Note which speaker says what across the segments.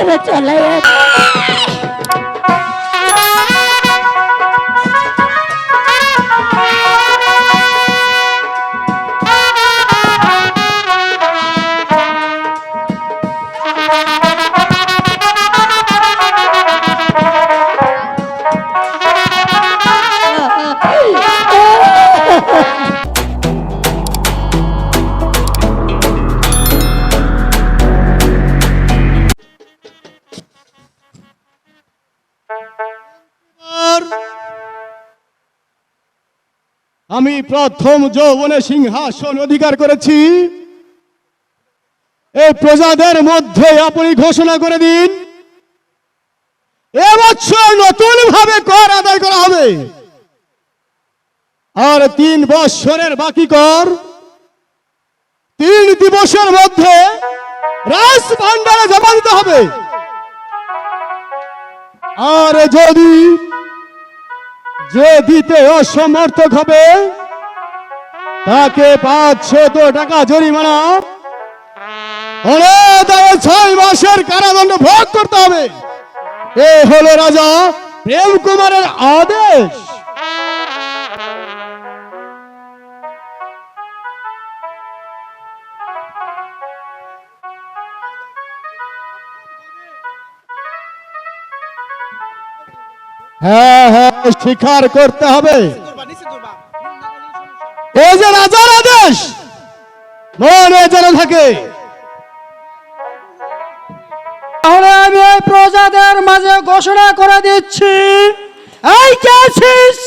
Speaker 1: ছেড়ে চলে গেছে।
Speaker 2: আমি প্রথম যৌবনে সিংহাসন অধিকার করেছি, এই প্রজাদের মধ্যে আপনি ঘোষণা করে দিন এবছর নতুন ভাবে কর আদায় করা হবে, আর 3 বছরের বাকি কর 3 দিবসের মধ্যে রাজ ভান্ডারে জমা দিতে হবে। আর যদি যে দিতে অসমর্থক হবে তাকে 500 টাকা জরিমানা, 6 মাসের কারাদণ্ড ভোগ করতে হবে। এ হলো রাজা প্রেম কুমারের আদেশ। হ্যাঁ হ্যাঁ, স্বীকার করতে হবে, এই যে রাজার আদেশ মনে যেন থাকে।
Speaker 3: তাহলে আমি এই প্রজাদের মাঝে ঘোষণা করে দিচ্ছি, এই কে আছিস?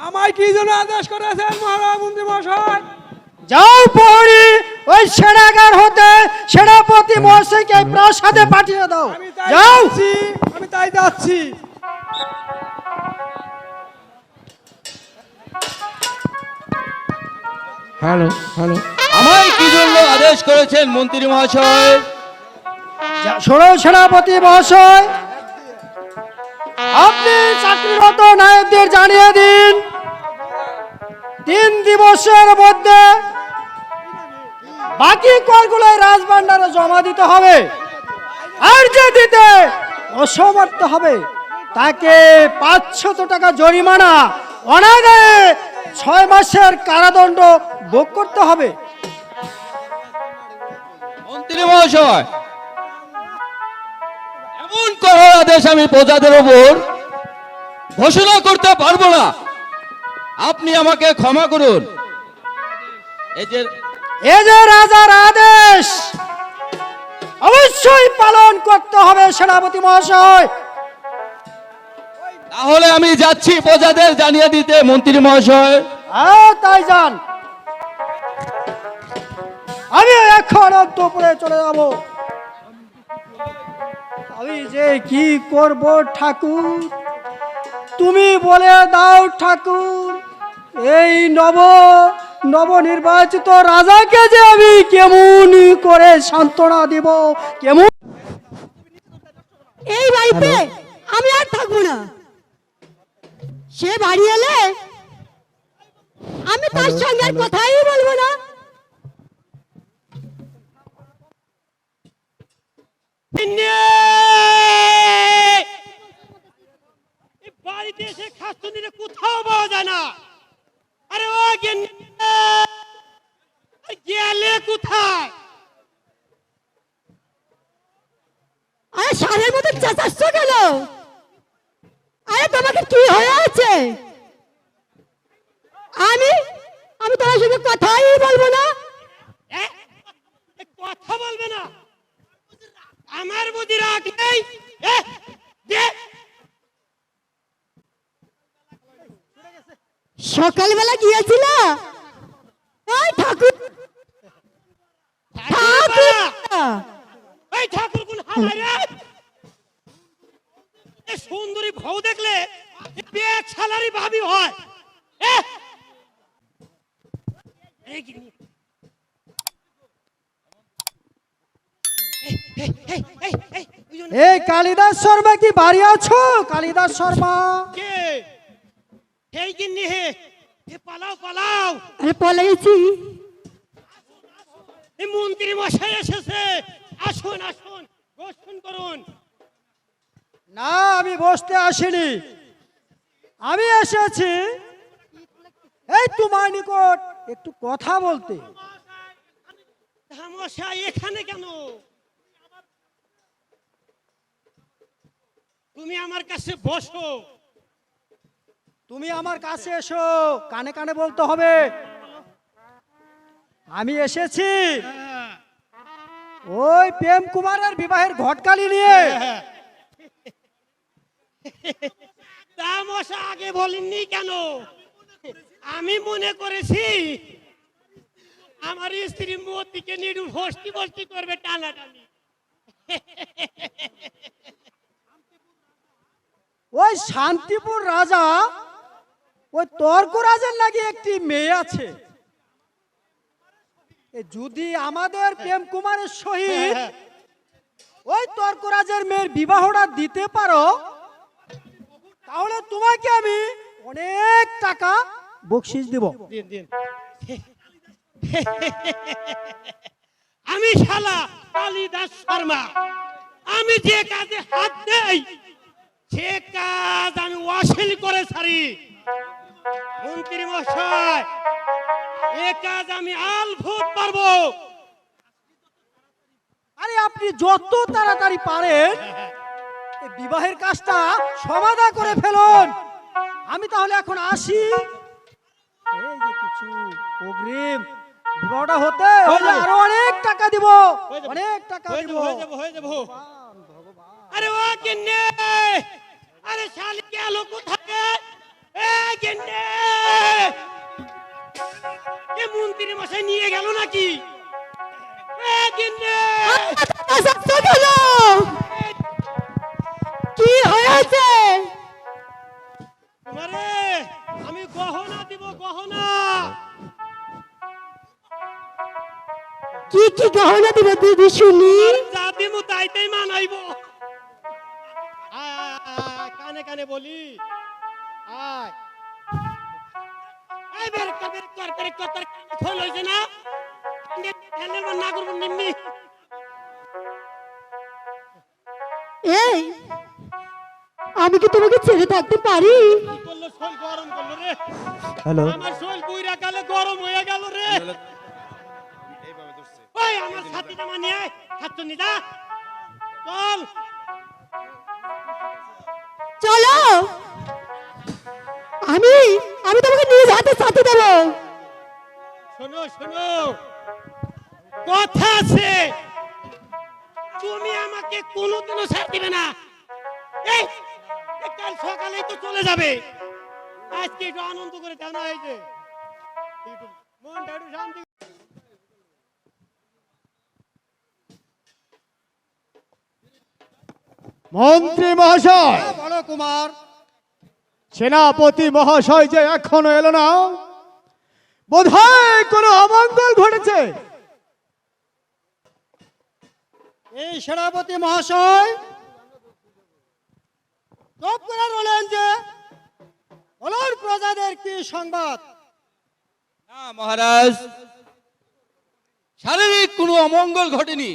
Speaker 4: আমায় কি জন্য আদেশ করেছেন মহারাজ মন্ত্রী মশাই?
Speaker 3: যাও প্রহরী, ওই সেনাগার হতে সেনাপতি মহাশয়কে প্রাসাদে পাঠিয়ে দাও। যাও।
Speaker 4: আমি তাই যাচ্ছি।
Speaker 3: হ্যালো হ্যালো,
Speaker 5: আমায় কি জন্য আদেশ করেছেন মন্ত্রী মহাশয়?
Speaker 3: শোনো সেনাপতি মহাশয়, আপনি চাকরিরত নায়েবদের জানিয়ে দিন 3 দিবসের মধ্যে বাকি করগুলো রাজভান্ডারে জমা দিতে হবে, আর যে দিতে অসমর্থ হবে তাকে 500 টাকা জরিমানা, অনাদায়ে 6 মাসের কারাদণ্ড ভোগ করতে হবে।
Speaker 5: মন্ত্রী মহাশয়, এমন করার আদেশ আমি প্রজাদের ওপর ঘোষণা করতে পারবো না। আপনি আমাকে ক্ষমা করুন।
Speaker 3: এই যে রাজার আদেশ অবশ্যই পালন করতে হবে সেনাপতি মহাশয়।
Speaker 5: তাহলে আমি যাচ্ছি প্রজাদের জানিয়ে দিতে মন্ত্রী মহাশয়।
Speaker 3: তাই যান, আমি এখন অন্তঃপুরে চলে যাব। আমি যে কি করব ঠাকুর, তুমি বলে দাও ঠাকুর। এই নবনির্বাচিত রাজাকে যে আমি কেমন করে সান্ত্বনা দিব, কেমন?
Speaker 1: এই বাড়িতে আমি আর থাকবো না। সে বাড়ি এলে আমি তার সঙ্গে আর কথাই বলবো না।
Speaker 6: বাড়িতে এসে খাস্তুনিরে কোথাও পাওয়া যায় না। আরে ও গেলে কোথায়?
Speaker 1: আরে সারের মতো চেঁচাচ্ছ কেন? আরে তোমাকে কি হয়ে আছে? আমি তোমার সঙ্গে কথাই বলবো না।
Speaker 6: কথা বলবে না? আমার বুদ্ধি রাখ নেই।
Speaker 1: সকালবেলা গিয়েছিল ওই ঠাকুর
Speaker 6: ঠাকুর কোন হালায় রে? সুন্দরী বউ দেখলে পেট ছালারি ভাবি হয়।
Speaker 3: এই কালিদাস শর্মা কি বাড়ি আছো? কালিদাস শর্মা
Speaker 6: কে? এই গিন্নি হে, পালাও পালাও।
Speaker 1: আরে পলাইছি।
Speaker 6: এই মন্ত্রী মশাই এসেছে, আসুন আসুন বসুন করুন।
Speaker 3: না, আমি বসতে আসিনি, আমি এসেছি এই তোমার নিকট একটু কথা বলতে।
Speaker 6: মশাই এখানে কেন? তুমি আমার কাছে বসো।
Speaker 3: তুমি আমার কাছে এসো, কানে কানে বলতে হবে। আমি এসেছি ওই প্রেম কুমারের বিবাহের ঘটকালি নিয়ে।
Speaker 6: তা মশা আগে বলেননি কেন? আমি মনে করেছি আমার স্ত্রী মতিকে নিরু হস্তি বস্তি করবে টানাটানি।
Speaker 3: ওই শান্তিপুর রাজা ওই তর্করাজের নাকি একটি মেয়ে আছে। যদি আমাদের প্রেম কুমারের সহিত ওই তর্করাজের মেয়ের বিবাহটা দিতে পারো, তাহলে তোমাকে আমি অনেক টাকা বকশিস দিব।
Speaker 6: দিন দিন। আমি শালা কালিদাস শর্মা, আমি যে কাজে হাত দেই সে কাজ আমি অশ্লীল করে ছাড়ি। মন্ত্রী মশাই, এ কাজ আমি আলভূত পারবো।
Speaker 3: আরে আপনি যত তাড়াতাড়ি পারেন এই বিবাহের কাজটা সমাধা করে ফেলুন। আমি তাহলে এখন আসি। এই যে কিছু অগ্রিম, বিবাহটা হতে হলে আরো অনেক টাকা দিব, অনেক টাকা দিব।
Speaker 6: হয়ে যাবো। আরে ও গিন্নে, আরে শালি গেল কোথায়? এ গিন্নে, এ মন্ত্রী মশাই নিয়ে গেল নাকি? এ গিন্নে,
Speaker 1: চেঁচাচ্ছ কেন? কি হয়েছে?
Speaker 6: তোমারে আমি গহনা দিব, গহনা।
Speaker 1: কি কি গহনা দিব দিদি শুনি?
Speaker 6: যা দিমু তাইতেই মানাইব। আয়, আয়, আয়, কানে কানে বলি। আয়, এই বের কর, বের কর, বের কর, তোর কানে খোল হইছে না? ঠেলের মন না করবো নিম্নি।
Speaker 1: এই, আমি কি তোমাকে ছেড়ে থাকতে পারি?
Speaker 6: কি করলো? শোল গরম করলো রে।
Speaker 3: হ্যালো,
Speaker 6: আমার শোল বুইরা কালে গরম হয়ে গেল রে। ওই আমার ছাতি জামা নিয়ে হাত নি যা। চল।
Speaker 1: চলো, আমি আমি তোমাকে নিজ হাতে ছাতি দেবো।
Speaker 6: শোনো শোনো, কথা আছে, তুমি আমাকে কোনোদিনও ছাড় দিবে না। এই এই কাল সকালেই তো চলে যাবে। আজকে একটু আনন্দ করে দাও না, এই যে একটু মনটা একটু শান্তি।
Speaker 2: মন্ত্রী মহাশয়,
Speaker 3: বলো কুমার।
Speaker 2: সেনাপতি মহাশয় যে এখনো এলো না, বোধহয় কোনো অমঙ্গল ঘটেছে।
Speaker 3: এই সেনাপতি মহাশয় চুপ করে রলেন যে বলুন প্রজাদের কি সংবাদ?
Speaker 5: না মহারাজ, শারীরিক কোনো অমঙ্গল ঘটেনি,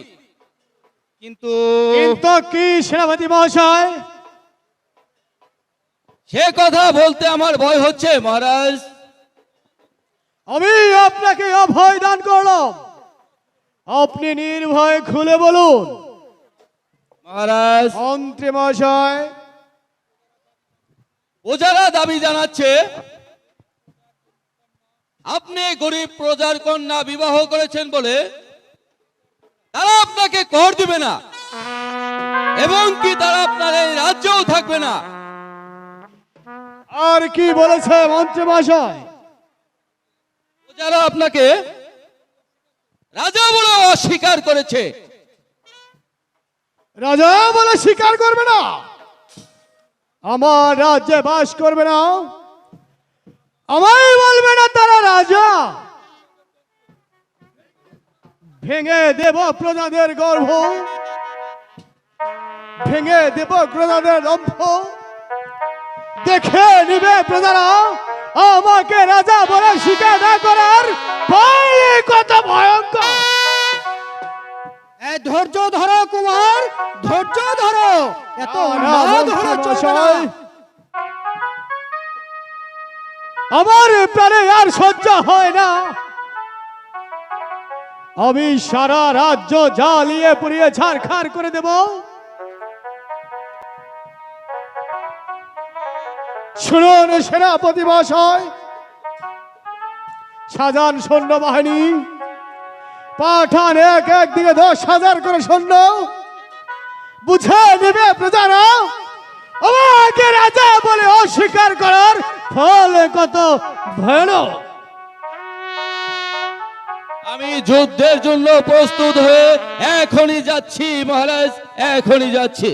Speaker 5: কিন্তু
Speaker 2: কিন্তু কি সেনাপতি মহাশয়?
Speaker 5: সে কথা বলতে আমার ভয় হচ্ছে মহারাজ।
Speaker 2: আমি আপনাকে অভয় দান করলাম, আপনি নির্ভয়ে খুলে বলুন।
Speaker 5: মহারাজ,
Speaker 2: মন্ত্রী মহাশয়,
Speaker 5: প্রজারা দাবি জানাচ্ছে আপনি গরিব প্রজার কন্যা বিবাহ করেছেন বলে তারা আপনাকে কর দিবে না, এবং কি তারা আপনার এই রাজ্যেও থাকবে না।
Speaker 2: আর কি বলেছে মন্ত্রী মহাশয়?
Speaker 5: প্রজারা আপনাকে রাজা বলে অস্বীকার করেছে।
Speaker 2: রাজা বলে স্বীকার করবে না, আমার রাজ্যে বাস করবে না, আমায় বলবে না তারা রাজা। ভেঙে দেব প্রজাদের গর্ভ, ভেঙে দেব প্রজাদের দম্ভ, দেখে নিবে প্রজারা আমাকে রাজা বলে স্বীকার না করার ভয় কত ভয়ঙ্কর।
Speaker 3: এই ধৈর্য ধরো কুমার, ধৈর্য ধরো, এত উন্মাদ হলে চলবে না।
Speaker 2: আমার প্রাণে আর সহ্য হয় না। আমি সারা রাজ্য জ্বালিয়ে পুড়িয়ে ছারখার করে দেব। শুনুন সেনাপতি মহাশয়, সাজান সৈন্যবাহিনী, পাঠান এক একদিকে 10,000 করে সৈন্য, বুঝে নেবে প্রজারা আমাকে রাজা বলে অস্বীকার করার ফল কত ভয়ানক।
Speaker 5: আমি যুদ্ধের জন্য প্রস্তুত হয়ে এখনই যাচ্ছি মহারাজ, এখনই যাচ্ছি।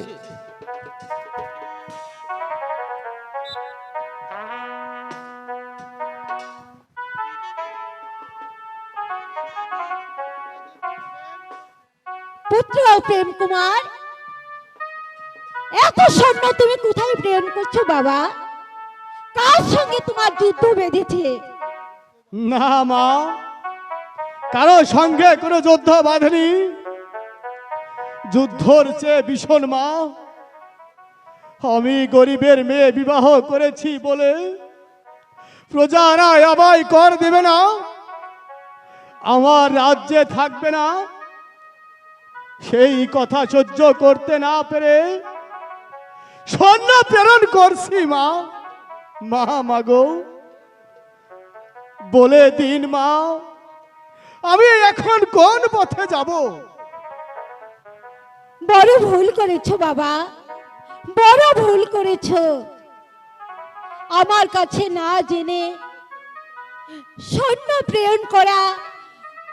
Speaker 1: পুত্র প্রেম কুমার, এত সৈন্য তুমি কোথায় প্রেরণ করছো বাবা? কার সঙ্গে তোমার যুদ্ধ বেঁধেছে?
Speaker 2: না মা, কারো সঙ্গে কোনো যুদ্ধ বাঁধেনি। যুদ্ধর চেয়ে ভীষণ মা, আমি গরিবের মেয়ে বিবাহ করেছি বলে প্রজারা আমায় কর দেবে না, আমার রাজ্যে থাকবে না। সেই কথা সহ্য করতে না পেরে সৈন্য প্রেরণ করছি মা। মা মাগো, বলে দিন মা, আমি এখন কোন পথে যাব?
Speaker 1: বড় ভুল করেছো বাবা, বড় ভুল করেছো। আমার কাছে না জেনে সৈন্য প্রেরণ করা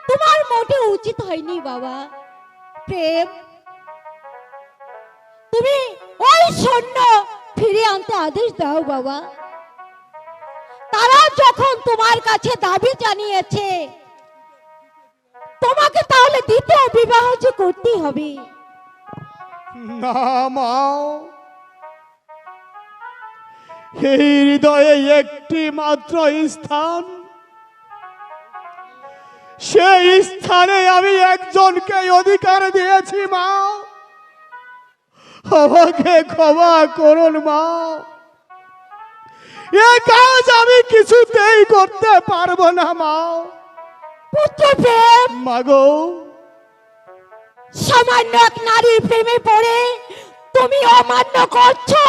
Speaker 1: তোমার মোটে উচিত হয়নি বাবা। প্রেম, তুমি ওই সৈন্য ফিরে আনতে আদেশ দাও বাবা। তারা যখন তোমার কাছে দাবি জানিয়েছে, তোমাকে তাহলে দ্বিতীয় বিবাহ যে করতেই হবে।
Speaker 2: না মা, এই হৃদয়ে একটি মাত্র স্থান, সেই স্থানে আমি একজনকে অধিকার দিয়েছি মা। আমাকে ক্ষমা করুন মা, এ কাজ আমি কিছুতেই করতে পারবো না মা।
Speaker 1: পুত্র প্রেম,
Speaker 2: মাগো,
Speaker 1: সামান্য এক নারীর প্রেমে পড়ে তুমি অমান্য করছো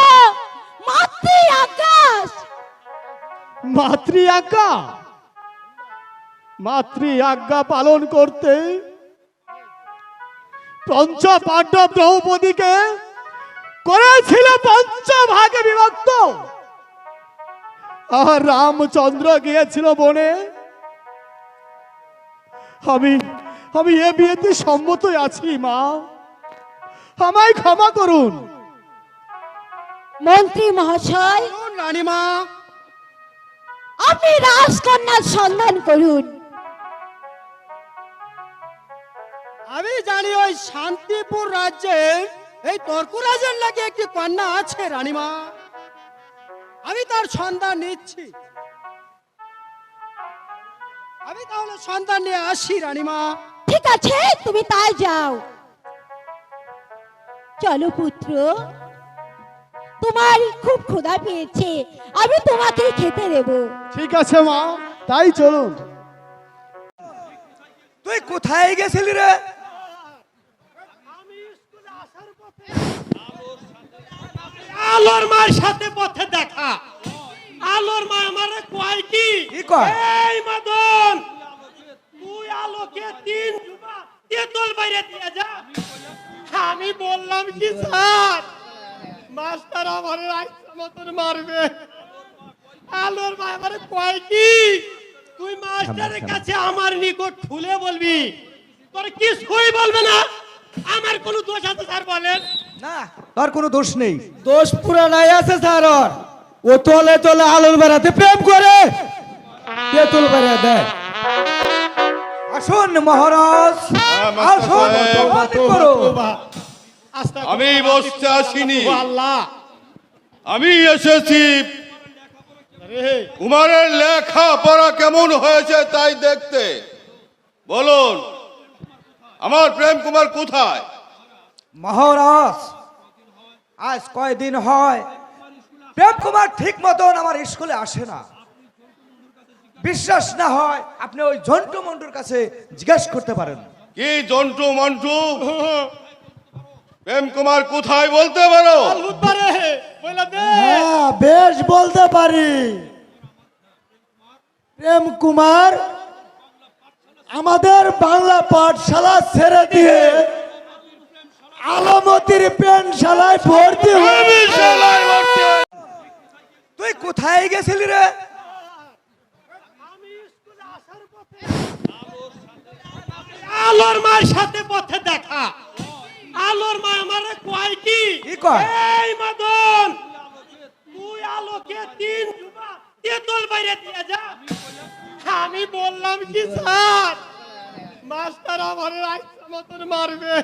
Speaker 1: মাতৃ আকাশ।
Speaker 2: মাতৃ আজ্ঞা, মাতৃ আজ্ঞা পালন করতে পঞ্চ পাণ্ডব দ্রৌপদীকে করেছিল 5 ভাগে বিভক্ত, আর রামচন্দ্র গিয়েছিল বনে। আমি এ বিয়েতে সম্মতই আছি মা, আমায় ক্ষমা করুন।
Speaker 1: মন্ত্রী মহাশয়,
Speaker 3: শুনুন রানীমা,
Speaker 1: আপনি রাজকন্যার সন্ধান করুন।
Speaker 3: আমি জানি ওই শান্তিপুর রাজ্যে এই তর্করাজের নাকি একটি কন্যা আছে রানীমা। আমি তার সন্ধান নিচ্ছি, আমি তাহলে সন্ধান নিয়ে আসি রানীমা।
Speaker 1: ঠিক আছে, তুমি তাই যাও। চলো পুত্র, তোমার খুব ক্ষুধা পেয়েছে, আমি তোমাকে খেতে দেবো।
Speaker 2: ঠিক আছে মা, তাই চলুন।
Speaker 4: তুই কোথায় গেছিলি রে?
Speaker 6: আলোর মার সাথে পথে দেখা। আলোর মা আমারে কয় কি?
Speaker 4: কি কয়?
Speaker 6: এই মদন, তুই আলোকে 3 জুমা তেঁতুল বাইরে দিয়ে যা। আমি বললাম কি স্যার, মাস্টার আমারে রাইস মতন মারবে। আলোর মা আমারে কয় কি, তুই মাস্টারের কাছে আমার নিকট খুলে বলবি, তোর কিছুই বলবে না। আমার কোনো দোষ আছে স্যার বলেন?
Speaker 4: না, তোর কোনো দোষ নেই।
Speaker 3: দোষ পুরা নাই আছে স্যার। ও তলে তলে আলোর বেড়াতে প্রেম করে তেঁতুল বেড়া দেয়।
Speaker 4: আসুন মহারাজ, আসুন, প্রমাণ করো।
Speaker 7: আমি বসতে আসিনি,
Speaker 6: আল্লাহ,
Speaker 7: আমি এসেছি কুমারের লেখা পড়া কেমন হয়েছে তাই দেখতে। বলুন, আমার প্রেম কুমার কোথায়?
Speaker 8: মহারাজ, আজ কয়দিন হয় প্রেম কুমার ঠিক মতন আমার স্কুলে আসে না। বিশ্বাস না হয় আপনি ওই ঝন্টু মন্টুর কাছে জিজ্ঞেস করতে পারেন।
Speaker 7: কি জন্টু মন্টু? প্রেম কুমার কোথায় বলতে পারো?
Speaker 3: হ্যাঁ, বেশ বলতে পারি। প্রেম কুমার আমাদের বাংলা পাঠশালা ছেড়ে দিয়ে আলমতির পেনশালায় ভর্তি হয়েছে।
Speaker 8: তুই কোথায় গেছিলি রে?
Speaker 6: আলোর মার সাথে পথে দেখা। আলোর মা আমারে কয় কি?
Speaker 8: কি কয়?
Speaker 6: এই মদন, তুই আলোকে 3 জুমা তেতল বাইরে দিয়ে যা। আমি বললাম কি স্যার, মাস্টার আমারে রাইখা মতন মারবে।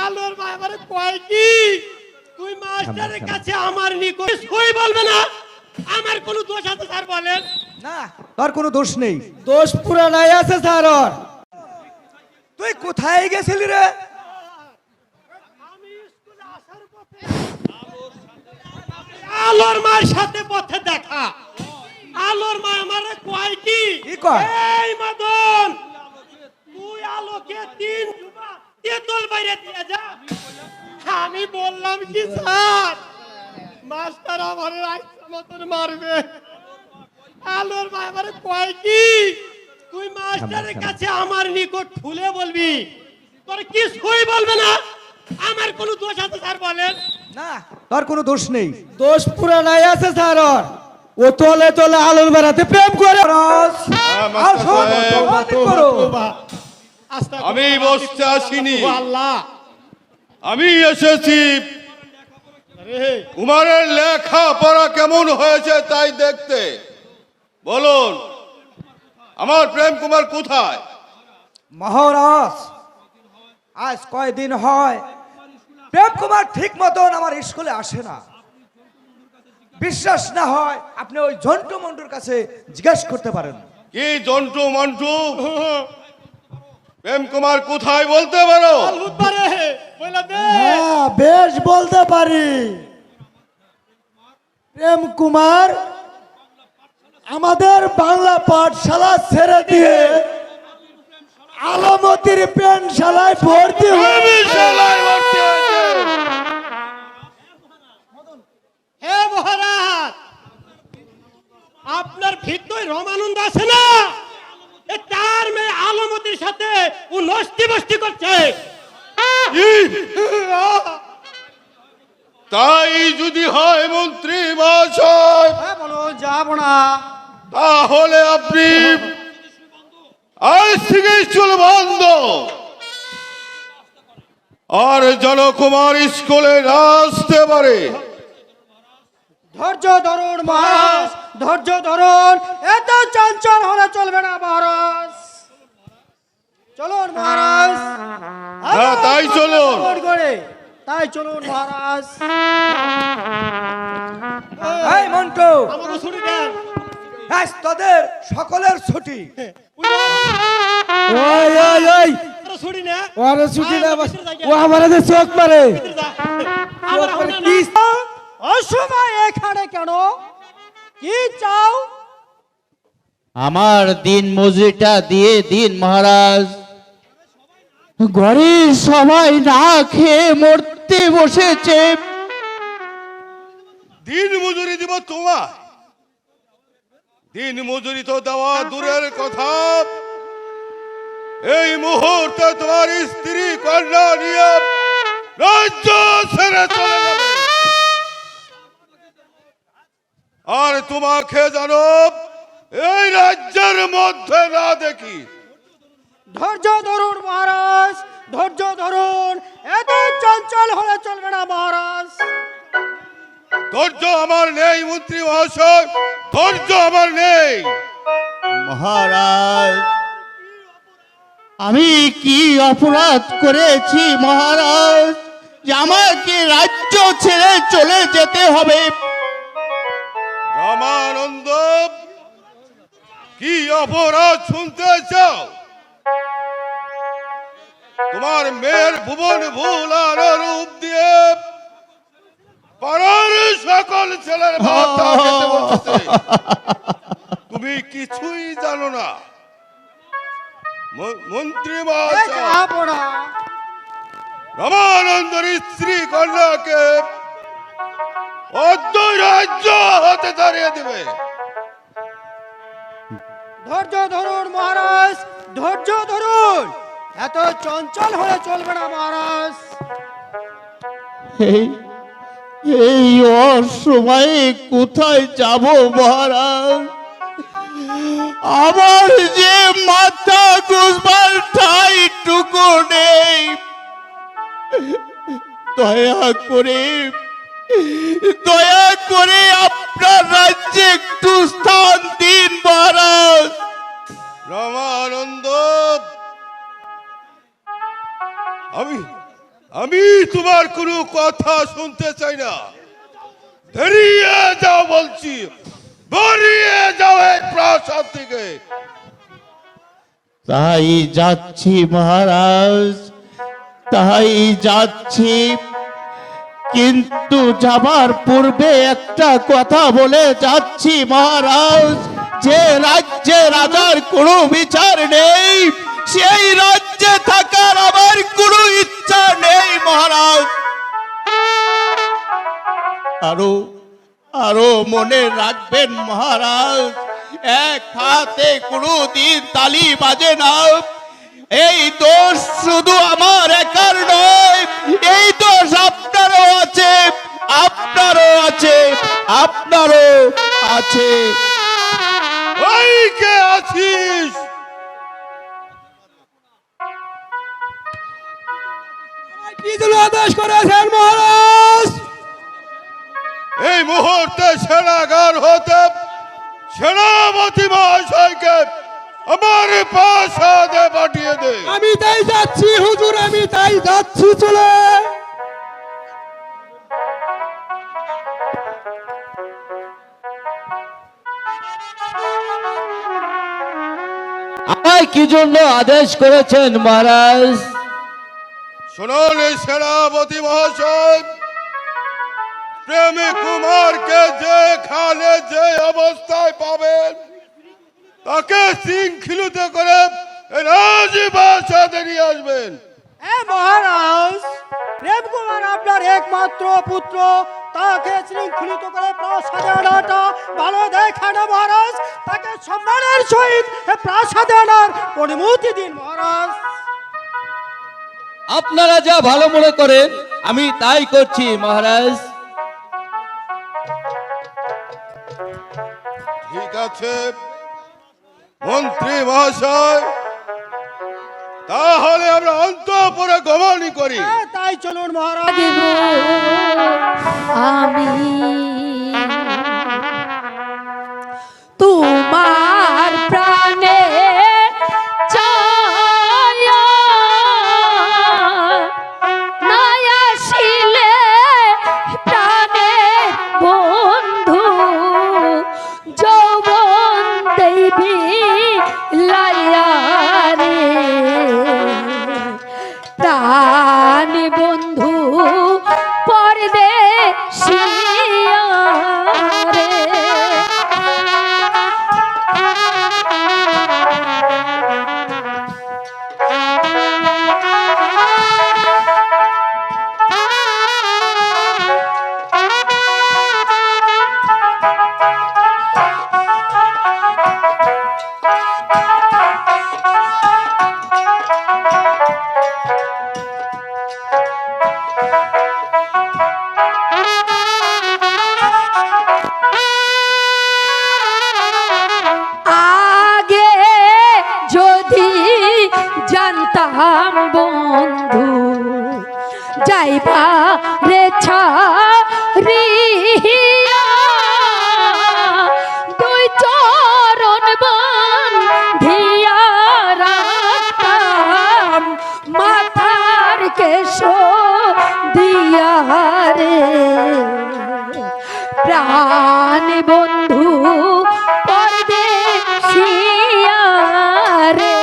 Speaker 6: আলোর মা আমারে কয় কি, তুই মাস্টারের কাছে আমার নিকট সই বলবে না। আমার কোনো দোষ আছে স্যার বলেন?
Speaker 8: না, তোর কোনো দোষ নেই।
Speaker 3: দোষ পুরা নাই আছে স্যার ওর।
Speaker 8: তুই কোথায় গেছিলি রে?
Speaker 6: আলোর মার সাথে পথে দেখা। আলোর মা আমারে কয় কি?
Speaker 8: কি কয়?
Speaker 6: এই মদন, তুই আলোকে 3 জুমা তেতল বাইরে দিয়ে যা। আমি বললাম কি স্যার, মাস্টার আমারে রাইখা মতন মারবে। আলোর মা আমারে কয় কি, তুই মাস্টারের কাছে আমার নিকট খুলে বলবি। তোর কি সই বলবে না। আমার কোনো দোষ আছে স্যার বলেন?
Speaker 8: না, তোর কোনো দোষ নেই।
Speaker 3: দোষ পুরা নাই আছে স্যার ওর। ও তলে তলে আলোর বেড়াতে প্রেম করে।
Speaker 7: হ্যাঁ, মাস্টার
Speaker 8: আসো,
Speaker 7: সাহেব।
Speaker 8: তোমাদের করো।
Speaker 7: আমি বসতে আসিনি,
Speaker 6: আল্লাহ,
Speaker 7: আমি এসেছি কুমারের লেখা পড়া কেমন হয়েছে তাই দেখতে। বলুন, আমার প্রেম কুমার কোথায়?
Speaker 8: মহারাজ, আজ কয়দিন হয় প্রেম কুমার ঠিক মতন আমার স্কুলে আসে না। বিশ্বাস না হয় আপনি ওই ঝন্টু মন্টুর কাছে জিজ্ঞেস করতে পারেন।
Speaker 7: কি জন্টু মন্টু? প্রেম কুমার কোথায় বলতে পারো?
Speaker 3: হ্যাঁ, বেশ বলতে পারি। প্রেম কুমার আমাদের বাংলা পাঠশালা ছেড়ে দিয়ে আলমতির পেনশালায় ভর্তি হয়েছে।
Speaker 6: হে মহারাজ, আপনার ভিতরে রমানন্দ আছে না? তার মেয়ে আলমতির সাথে ও নষ্টি বষ্টি করছে।
Speaker 7: তাই যদি হয় মন্ত্রী মহাশয়,
Speaker 3: বলো, যাব না।
Speaker 7: তাহলে আপনি আজ থেকে স্কুল বন্ধ আর জনকুমার স্কুলে না আসতে পারে।
Speaker 3: ধৈর্য ধরুন মহারাজ, ধৈর্য ধরুন। এত চঞ্চল হলে চলবে না মহারাজ। চলুন মহারাজ।
Speaker 7: হ্যাঁ, তাই চলুন।
Speaker 3: তাই চলুন মহারাজ।
Speaker 8: এই মন্টু,
Speaker 6: আমাকে ছুটি দেন।
Speaker 8: আজ তোদের সকলের ছুটি।
Speaker 3: ওই ওই ওই,
Speaker 6: তোরা ছুটি নে।
Speaker 3: ওরে ছুটি না,
Speaker 6: ভিতরে যাই গে।
Speaker 3: ও আমারে যে চোখ মারে।
Speaker 6: ভিতরে যা। আমার
Speaker 3: চোখ
Speaker 6: হবে
Speaker 3: মারে।
Speaker 6: না।
Speaker 3: কি অসময় এখানে কেন? কি চাও?
Speaker 5: আমার দিন মজুরিটা দিয়ে দিন মহারাজ। ঘরের সবাই না খেয়ে মরতে বসেছে।
Speaker 7: দিন মজুরি দিব তোমার? দিন মজুরি তো দেওয়া দূরের কথা, এই মুহূর্তে তোমার স্ত্রী কন্যা নিয়ে রাজ্য ছেড়ে চলে যাবে। আর তোমাকে জানো এই রাজ্যের মধ্যে না দেখি।
Speaker 3: ধৈর্য ধরুন মহারাজ, ধৈর্য ধরুন। এত চঞ্চল হলে চলবে না মহারাজ।
Speaker 7: ধৈর্য আমার নেই মন্ত্রী মহাশয়, ধৈর্য আমার নেই।
Speaker 5: মহারাজ, আমি কি অপরাধ করেছি মহারাজ যে আমাকে রাজ্য ছেড়ে চলে যেতে হবে?
Speaker 7: রামানন্দ, কি অপরাধ শুনতে চাও? তোমার মেয়ের ভুবন ভুলার রূপ দিয়ে পাড়ার সকল ছেলের ভাতা খেতে বলতেছে। তুমি কিছুই জানো না। মন্ত্রী মহাশয় রামানন্দের স্ত্রী কন্যাকে অর্ধ রাজ্য হতে দাঁড়িয়ে দেবে।
Speaker 3: ধৈর্য ধরুন মহারাজ, ধৈর্য ধরুন, এত চঞ্চল হলে চলবে না মহারাজ।
Speaker 2: এই অসময়ে কোথায় যাব মহারাজ? আমার যে মাথা গুজবার ঠাইটুকু নেই। দয়া করে আপনার রাজ্যে একটু স্থান দিন মহারাজ।
Speaker 7: রামানন্দ, আমি তোমার কোনো কথা শুনতে চাই না। বেরিয়ে যাও বলছি, বেরিয়ে যাও এই প্রাসাদ থেকে।
Speaker 2: তাই যাচ্ছি মহারাজ, তাই যাচ্ছি। কিন্তু যাবার পূর্বে একটা কথা বলে যাচ্ছি মহারাজ, যে রাজ্যে রাজার কোনো বিচার নেই, সেই রাজ্যে থাকার আমার কোনো ইচ্ছা নেই মহারাজ। আরো মনে রাখবেন মহারাজ, এক হাতে কোনোদিন তালি বাজে না। এই দোষ শুধু আমার একার নয়, এই দোষ আপনারও আছে, আপনারও আছে, আপনারও আছে।
Speaker 7: ওই কে আছিস?
Speaker 4: কি জন্য আদেশ করেছেন মহারাজ?
Speaker 7: এই মুহূর্তে সেনাগার হতে সেনাপতি মহাশয়কে আমার প্রাসাদে পাঠিয়ে দে।
Speaker 4: আমি তাই যাচ্ছি হুজুর, আমি তাই যাচ্ছি। চলে
Speaker 5: আমায় কি জন্য আদেশ করেছেন মহারাজ?
Speaker 7: শুনুন সেনাপতি মহাশয়, প্রেমী কুমারকে যেখানে যে অবস্থায় পাবেন তাকে শৃঙ্খলিত করে রাজপ্রাসাদে নিয়ে আসবেন।
Speaker 3: মহারাজ, প্রেম কুমার আপনার একমাত্র পুত্র, তাকে শৃঙ্খলিত করে প্রাসাদে আনাটা ভালো দেখে না মহারাজ। তাকে সম্মানের সহিত প্রাসাদে আনার অনুমতি দিন মহারাজ।
Speaker 5: আপনারা যা ভালো মনে করেন আমি তাই করছি মহারাজ।
Speaker 7: ঠিক আছে মন্ত্রী মহাশয়, তাহলে আমরা অন্তঃপুরে গমনই করি।
Speaker 3: তাই চলুন মহারাজ।
Speaker 1: দেব আমি তোমার প্রাণে চায়া, না আসিলে প্রাণে বন্ধু, যৌবন দেবী লাইয়া রে, প্রাণ বন্ধু পরদেশিয়া রে। আগে যদি জানতাম বন্ধু, যাইবা রে ছাড়িয়া, দুই চরণ বন্ধিয়া রাখতাম মাথার কেশ দিয়া রে, প্রাণ বন্ধু পরদেশিয়া রে।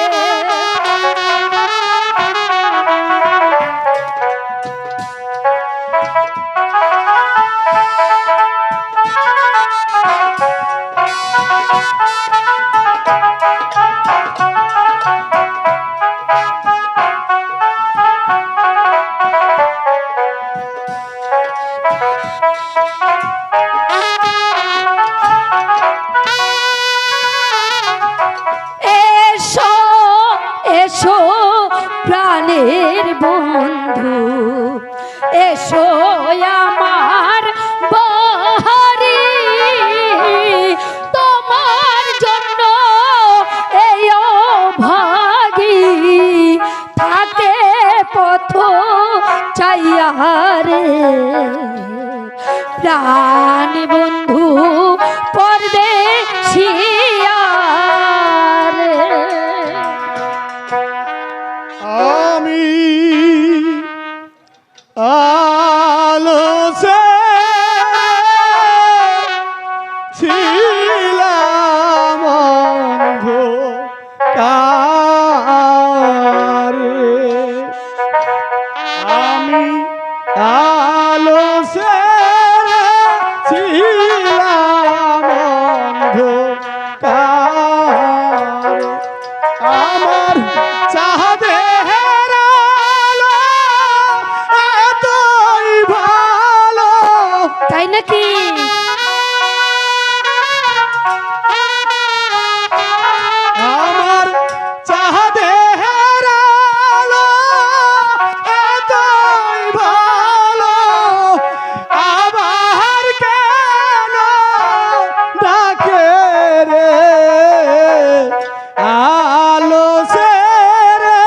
Speaker 1: নাকি?
Speaker 3: আমার চাঁদের আলো এতই ভালো, আবার কেন ডাকে রে? আলো ছেড়ে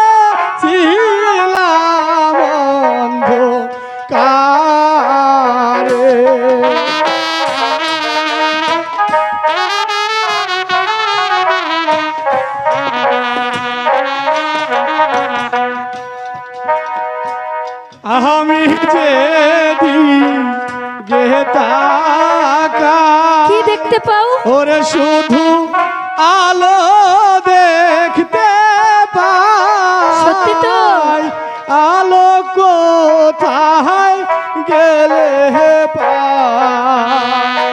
Speaker 3: ছিলাম অন্ধকারে। আমি যেদিকে তাকাই
Speaker 1: কি দেখতে পাও?
Speaker 3: ওরে শুধু আলো দেখতে পাই।
Speaker 1: সত্যি তো?
Speaker 3: আলো কোথায় গেলে পাই?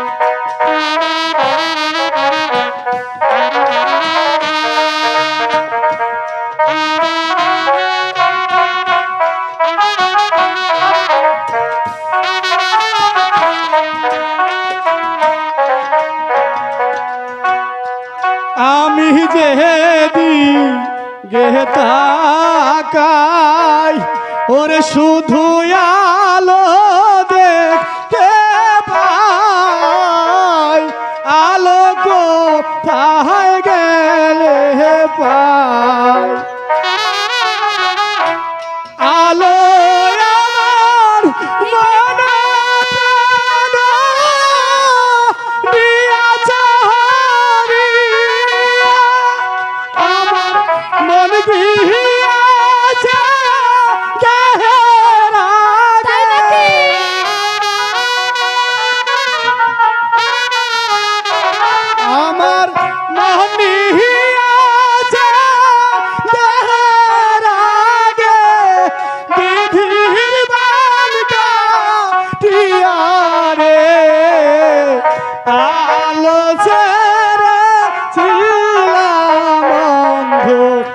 Speaker 3: আমি যেদিকে তাকাই ওরে শুধু আলো দেখতে পাই। আলো কোথায় গেলে পাই? আলো আমার মনে প্রাণ দিয়াছে হারিয়া, আমার মন গিয়াছে গেরা
Speaker 1: তাই নাকি?
Speaker 3: আমার মন গিয়াছে গেরা গে বিধির বালকা টিয়ারে। আলো ছেড়ে ছিলাম অন্ধকারে।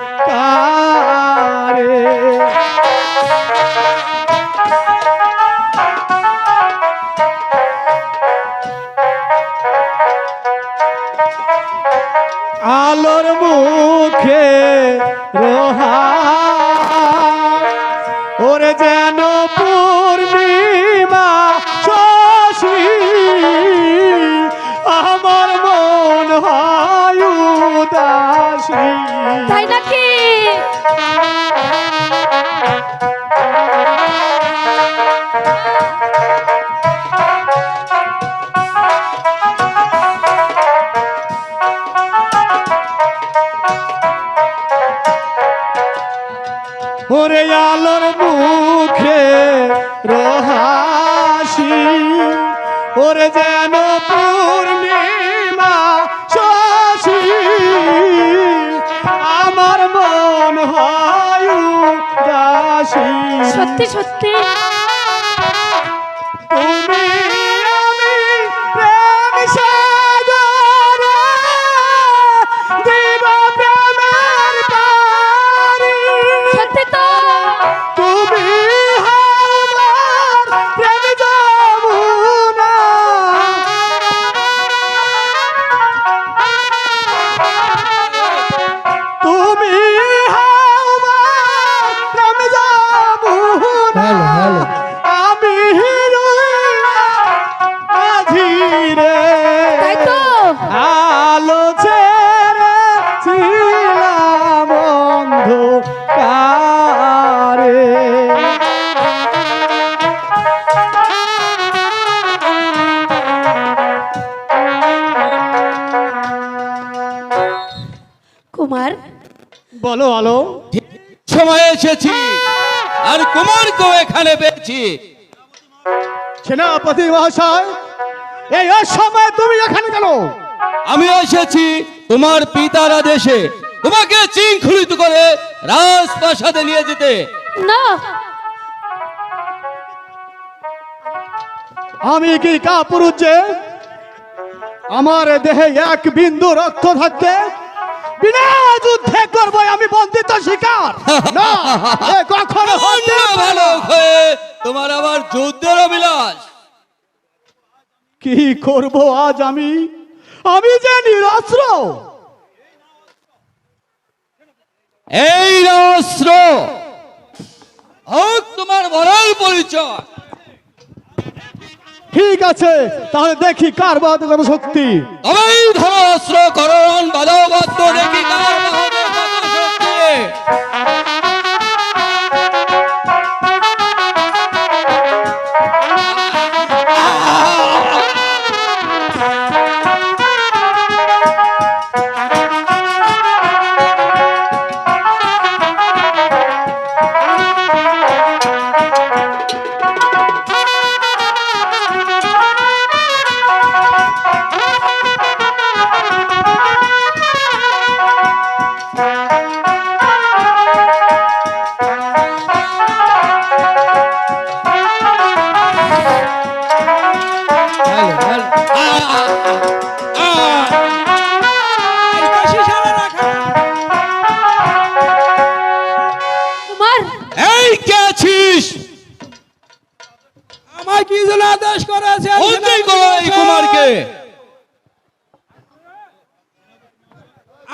Speaker 3: আলোর মুখে রোহা ওরে যেন পূর্ণিমা শশী, আমার মন হয় উদাসী।
Speaker 1: তাই নাকি?
Speaker 3: ওরে আলোর মুখে রহাসি ওরে যেন পূর্ণিমা শশী, আমার মন হয় উদাসী।
Speaker 1: সত্যি সত্যি?
Speaker 3: তুমি আমি প্রেম সাগরে দিব প্রেমের পারি।
Speaker 1: সত্যি তো?
Speaker 3: তুমি আমার প্রেম যমুনা, তুমি আমার প্রেম যমুনা, আমি মাঝিরে
Speaker 1: তাই তো?
Speaker 3: আলো ছেড়ে ছিলাম অন্ধকারে।
Speaker 1: কুমার,
Speaker 3: বলো আলো।
Speaker 5: সময় এসেছি আর কুমারকেও এখানে পেয়েছি।
Speaker 3: সেনাপতি মহাশয়, এই অসময়ে তুমি এখানে কেন?
Speaker 5: আমি এসেছি তোমার পিতার আদেশে তোমাকে শৃঙ্খলিত করে রাজপ্রাসাদে নিয়ে যেতে।
Speaker 1: না,
Speaker 3: আমি কি কাপুরুষ যে আমার দেহে এক বিন্দু রক্ত থাকতে বিনা যুদ্ধে করবো আমি বন্দিত শিকার? না, এ কখনো হতে
Speaker 5: অন্য
Speaker 3: পারে
Speaker 5: ভালো
Speaker 3: না।
Speaker 5: হয়ে তোমার আবার যুদ্ধের অভিলাষ।
Speaker 3: কি করব আজ আমি? আমি যে নিরস্ত্র।
Speaker 5: এই অস্ত্র হোক তোমার বড়ার পরিচয়।
Speaker 3: ঠিক আছে, তাহলে দেখি কার বাদে কত শক্তি।
Speaker 5: তবেই ধরো অস্ত্র, করণ বাজাও বাদ্য, দেখি কার বাহাদুর কত শক্তি।
Speaker 4: এই কাশি শালা রাখা।
Speaker 1: কুমার,
Speaker 5: এই কে আছিস?
Speaker 4: আমায় কি জন্য আদেশ করেছেন
Speaker 5: বন্দি করো এই কুমারকে।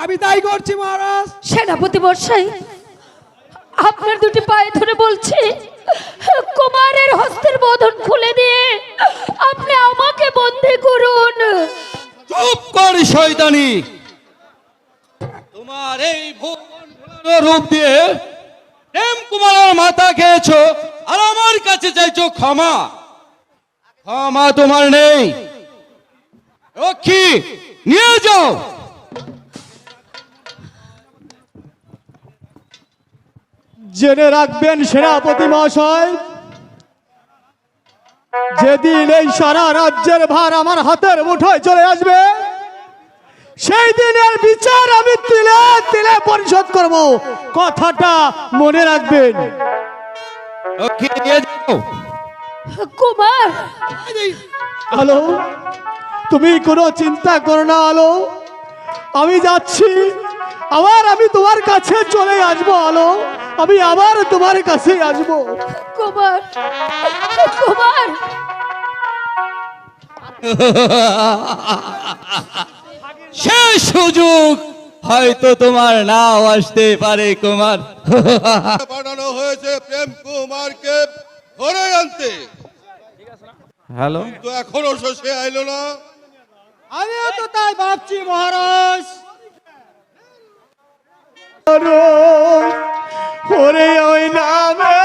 Speaker 4: আমি তাই করছি মহারাজ।
Speaker 1: সেনাপতি মশাই, আপনার দুটি পায়ে ধরে বলছি, কুমারের হস্তের বন্ধন খুলে দিয়ে আপনি আমাকে বন্দি করুন।
Speaker 5: চুপ কর শয়তানি। তোমার এই ভুবন ভুলানো রূপ দিয়ে প্রেম কুমারের মাথা খেয়েছো, আর আমার কাছে চাইছো ক্ষমা। ক্ষমা তোমার নেই। রক্ষী, নিয়ে যাও।
Speaker 3: জেনে রাখবেন সেনাপতি মহাশয়, যেদিন এই সারা রাজ্যের ভার আমার হাতের মুঠোয় চলে আসবে, সেই দিনের বিচার আমি তিলে তিলে পরিশোধ করব। কথাটা মনে রাখবেন।
Speaker 5: রক্ষী, নিয়ে যাও।
Speaker 1: কুমার,
Speaker 3: আলো, তুমি কোনো চিন্তা করো না আলো, আমি যাচ্ছি। আবার আমি তোমার কাছে চলে আসবো আলো, আমি আবার তোমার কাছে আসবো।
Speaker 1: কুমার, কুমার।
Speaker 5: শেষ সুযোগ হয়তো তোমার নাও আসতে পারে কুমার।
Speaker 7: পাঠানো হয়েছে প্রেম কুমারকে ধরে আনতে,
Speaker 5: হ্যালো,
Speaker 7: তো এখনো সে আইলো না।
Speaker 3: আমিও তো তাই ভাবছি মহারাজ। ওরে ওই নামে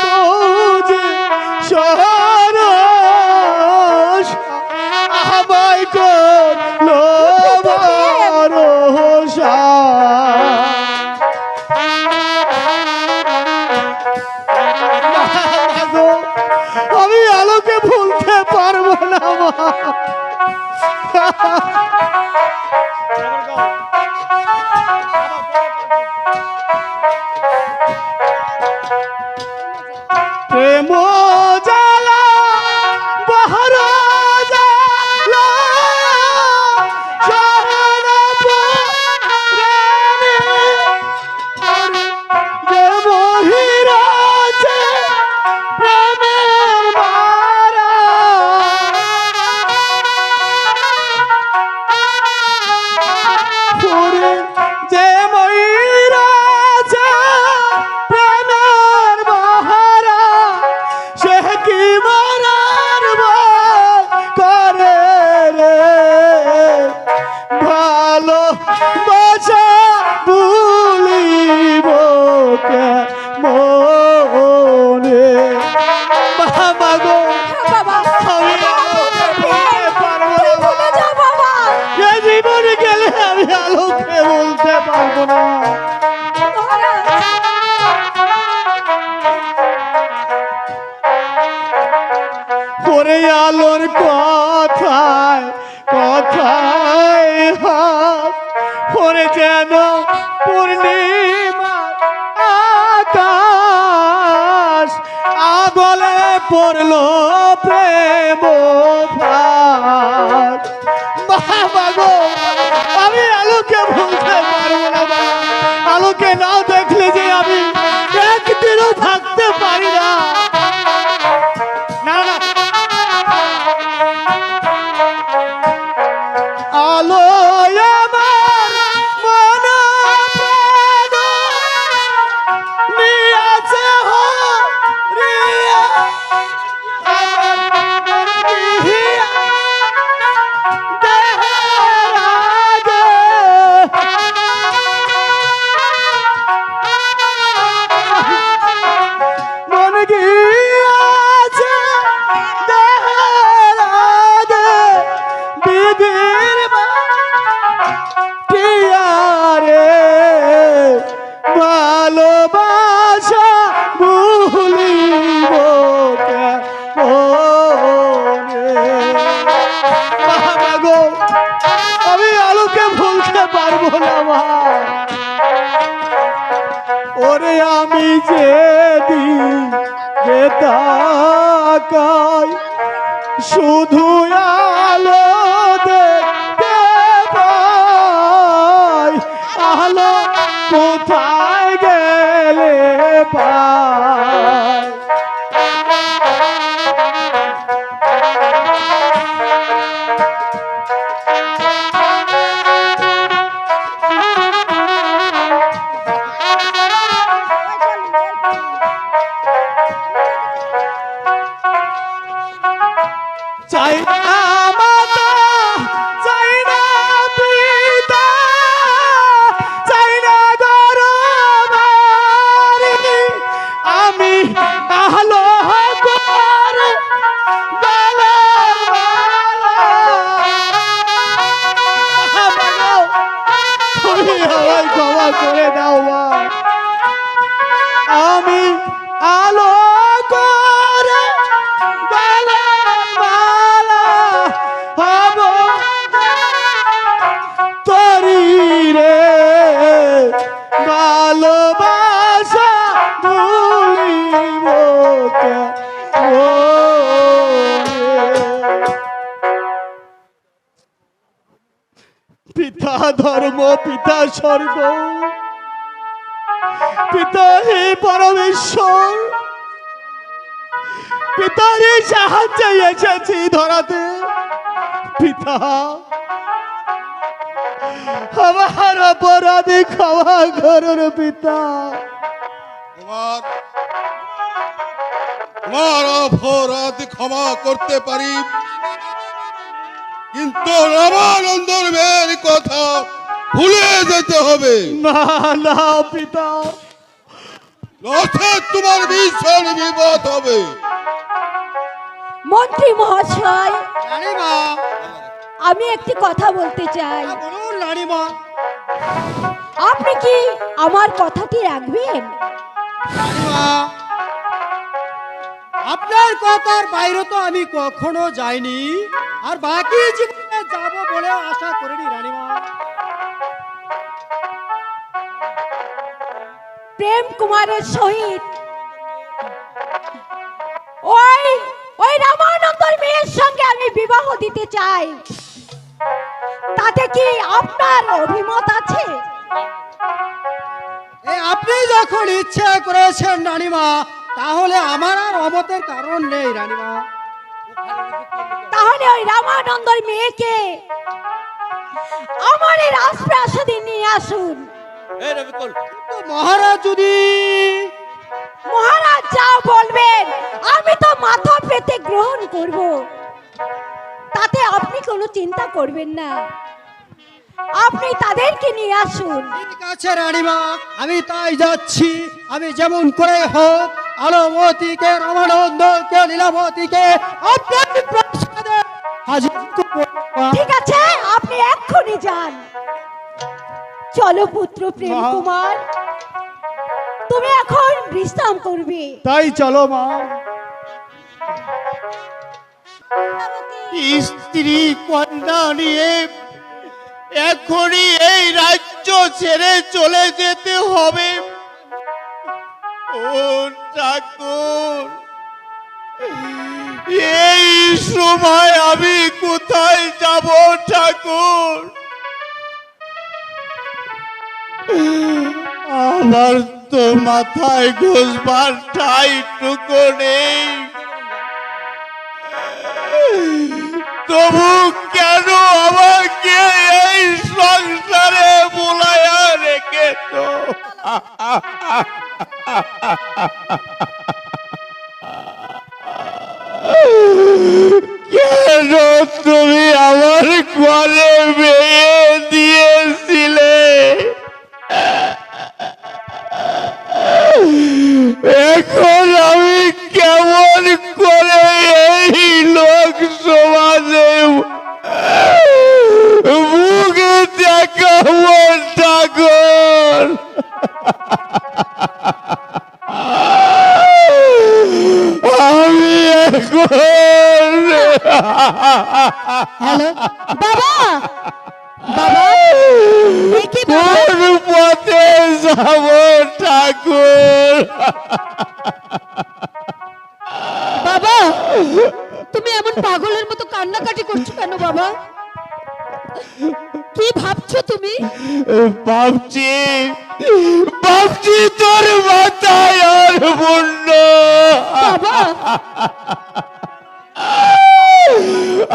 Speaker 3: তুঝে সরস আমায় করলো ভরসা। আমি আলোকে ভুলতে পারবো না মা। প্রেম জ্বালা বহর জ্বালা শরণ পুরাণে যে মহিরাছে প্রেমের মারা। পুরে যে মহিরাছে প্রেমের মারা, সে কি মরার ভয় করে রে। ভালো বাসা ভুলিব কে মনে। বাবা গো,
Speaker 1: বাবা,
Speaker 3: আমি আলোকে বলতে পারবো না
Speaker 1: ভুলে যাও বাবা।
Speaker 3: এ জীবনে গেলে আমি আলোকে বলতে পারবো না।
Speaker 1: মহারাজ,
Speaker 3: পরে আলোর কথায় কথায় পরে যেন পূর্ণিমা আকাশ আগলে পড়লো প্রেম ফাঁদ। বাবা গো, আমি আলোকে ভুলতে পারবো না মা। আলোকে না দেখলে যে আমি একদিনও থাকতে পারি না। না না পারবো না মা। ওরে আমি যেদিন যে তাকাই শুধু আলো দেখতে পাই, আলো কোথায় গেলে পাই। চাই না মাতা, চাই না পিতা, চাই না গরবারি, আমি আলো করে তুমি আমায় ক্ষমা করে দাও মা। আমি আলো করে হব তরি রে, ভালোবাসা ভুলিব পিতা ধর্ম, পিতা স্বর্গ, পিতা হে পরমেশ্বর, পিতারই সাহায্যে এসেছি ধরাতে। পিতা আমার অপরাধী ক্ষমা করুন পিতা।
Speaker 7: তোমার অপরাধ ক্ষমা করতে পারি, কিন্তু রামানন্দর মেয়ের কথা ভুলে যেতে হবে।
Speaker 3: না না পিতা,
Speaker 7: নচেৎ তোমার ভীষণ বিপদ হবে।
Speaker 1: মন্ত্রী মহাশয়,
Speaker 3: রানীমা,
Speaker 1: আমি একটি কথা বলতে চাই।
Speaker 3: বলুন রানীমা।
Speaker 1: আপনি কি আমার কথাটি রাখবেন?
Speaker 3: রানীমা, আপনার কথার বাইরে তো আমি কখনো যাইনি, আর বাকি জীবনে যাব বলে আশা করিনি রানীমা।
Speaker 1: প্রেম কুমারের সহিত ওই ওই রামানন্দর মেয়ের সঙ্গে আমি বিবাহ দিতে চাই, তাতে কি আপনার অভিমত আছে?
Speaker 3: আপনি যখন ইচ্ছে করেছেন রানীমা, তাহলে আমার আর অমতের কারণ নেই রানীমা।
Speaker 1: তাহলে ওই রামানন্দর মেয়েকে আমার এই রাজপ্রাসাদে নিয়ে আসুন।
Speaker 3: তো মহারাজ যদি
Speaker 1: মহারাজ যা বলবেন আমি তো মাথা পেতে গ্রহণ করব, তাতে আপনি কোনো চিন্তা করবেন না। আপনি তাদেরকে নিয়ে আসুন।
Speaker 3: ঠিক আছে রানীমা, আমি তাই যাচ্ছি। আমি যেমন করে হোক আলোমতিকে, রামানন্দকে, লীলাবতীকে আপনার প্রাসাদে হাজির করব।
Speaker 1: ঠিক আছে, আপনি এক্ষুনি যান। চলো পুত্র প্রেম কুমার, তুমি এখন বিশ্রাম করবে।
Speaker 3: তাই চলো মা।
Speaker 2: স্ত্রী কন্যা নিয়ে এখনই এই রাজ্য ছেড়ে চলে যেতে হবে। ও ঠাকুর, এই সময় আমি কোথায় যাব ঠাকুর? আমার তো মাথায় ঘষবার ঠাইটুকু নেই, তবু কেন আমাকে এই সংসারে বুলাইয়া রেখেছ? কেন তুমি আমার ঘরে মেয়ে দিয়েছিলে? এখন আমি কেমন করে এই লোক সমাজে মুখে দেখাবো ঠাকুর? আমি এখন
Speaker 1: হ্যালো বাবা, বাবা এই
Speaker 2: কোন পথে যাব ঠাকুর?
Speaker 1: বাবা, তুমি এমন পাগলের মতো কান্নাকাটি করছো কেন বাবা? কি ভাবছো তুমি?
Speaker 2: ভাবছি ভাবছি তোর মাথায় আর মুন্ড।
Speaker 1: বাবা,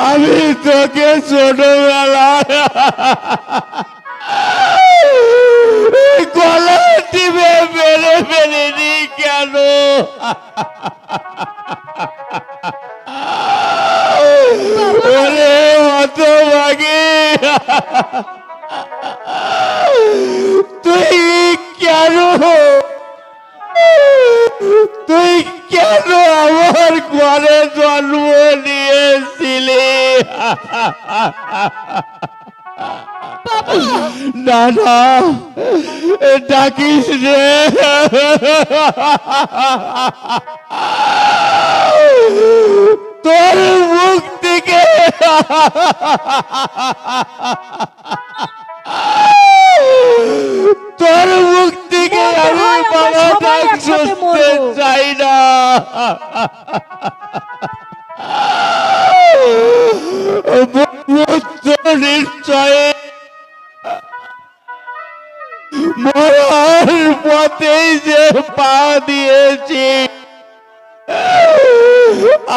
Speaker 2: আমি তোকে ছোটবেলায় গলা টিপে মেরে ফেলিনি কেন? ওরে হতভাগী, তুই কেন আমার ঘরে জন্ম নিয়েছিলি? না না, ডাকিস রে, তোর মুখ থেকে তোর মুখ থেকে আমি বাবা ডাক শুনতে চাই না। নিশ্চয় মরার পথেই যে পা দিয়েছি,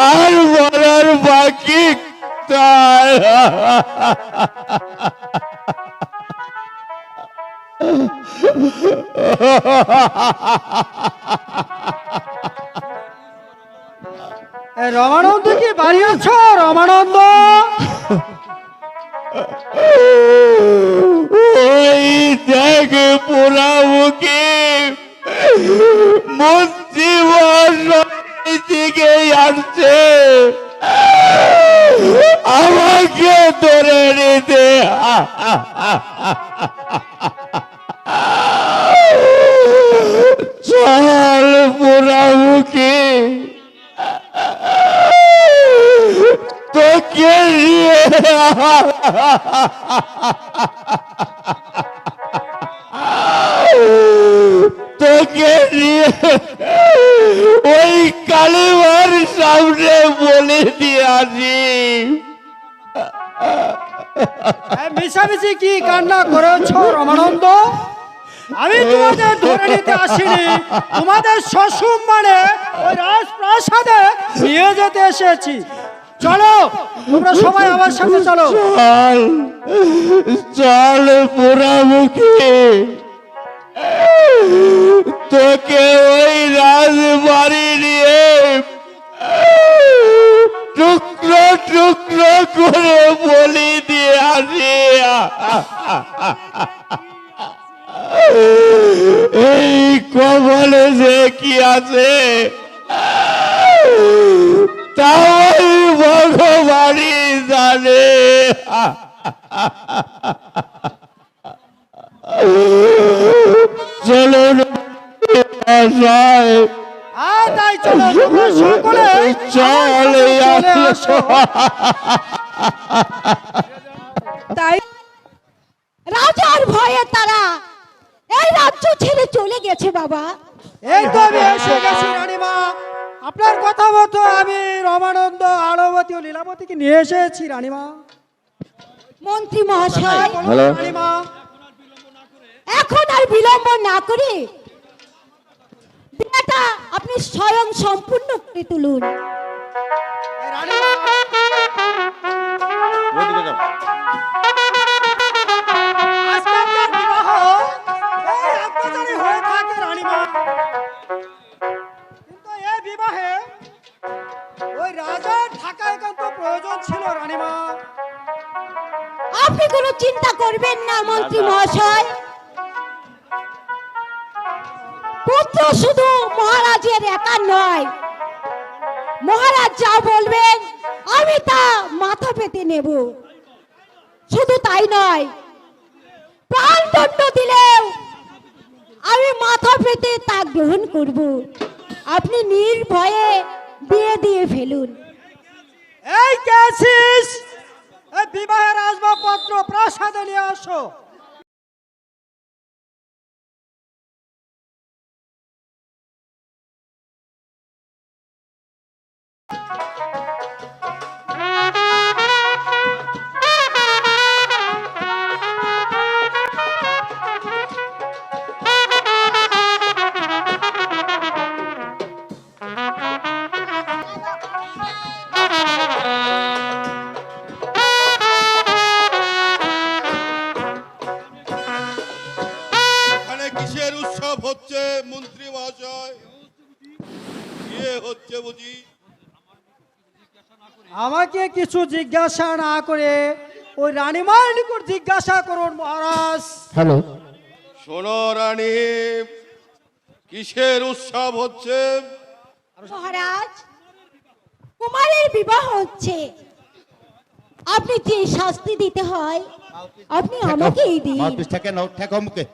Speaker 2: আর মরার বাকি তার।
Speaker 3: রমানন্দ কি বাড়ি আছো? রমানন্দ,
Speaker 2: ওই দেখ পোড়ামুখী মন্ত্রী মহাশয় থেকে আসছে আমাকে ধরে নিতে। চল পোড়ামুখী, তোকে নিয়ে তোকে নিয়ে ওই কালীমার সামনে বলে দিয়ে আসি।
Speaker 3: মিশামিশি কি কান্না করেছ রমানন্দ? আমি তোমাদের ধরে নিতে আসিনি, তোমাদের শ্বশুর মানে ওই রাজপ্রাসাদে নিয়ে যেতে এসেছি। চলো, তোমরা সবাই আমার সাথে চলো।
Speaker 2: চল চল পোড়ামুখী, তোকে ওই রাজবাড়ি নিয়ে টুকরো টুকরো করে বলি দিয়ে আসি। এই কবলে যে কি আছে তাই ভগবানই জানে। চলুন মশাই,
Speaker 3: তাই চলো, তোমরা সকলে
Speaker 2: চলে
Speaker 3: আসো।
Speaker 1: তাই রাজার ভয়ে তারা এই রাজ্য ছেড়ে চলে গেছে বাবা।
Speaker 3: এই তো আমি এসে গেছি রানীমা। আপনার কথা মতো আমি রমানন্দ, আলবতী ও লীলাবতীকে নিয়ে এসেছি রানীমা।
Speaker 1: মন্ত্রী মহাশয়,
Speaker 3: বলুন রানীমা।
Speaker 1: এখন আর বিলম্ব না করে বিয়েটা আপনি স্বয়ং সম্পূর্ণ করে তুলুন।
Speaker 3: এই রানীমা, আজকের যে বিবাহ এই একবারে হয়ে থাকে রানীমা, কিন্তু এই বিবাহে ওই রাজার থাকা একান্ত প্রয়োজন ছিল রানীমা।
Speaker 1: আপনি কোনো চিন্তা করবেন না মন্ত্রী মহাশয়, পুত্র শুধু মহারাজের একা নয়, মহারাজ যা বলবেন আমি তা মাথা পেতে নেব। শুধু তাই নয়, প্রাণদণ্ড দিলেও আমি মাথা পেতে তা গ্রহণ করব। আপনি নির্ভয়ে বিয়ে দিয়ে ফেলুন।
Speaker 3: এই কে আছিস? এই বিবাহের আসবাবপত্র প্রাসাদে নিয়ে আসো। আমাকে কিছু জিজ্ঞাসা না করে ওই রানীমার নিকট জিজ্ঞাসা করুন মহারাজ।
Speaker 2: হ্যালো,
Speaker 7: শোনো রানী, কিসের উৎসব হচ্ছে?
Speaker 1: মহারাজ, কুমারের বিবাহ হচ্ছে। আপনি যে শাস্তি দিতে হয় আপনি আমাকেই দিন।
Speaker 2: থেকে নাও, ঠেকাও মুখে।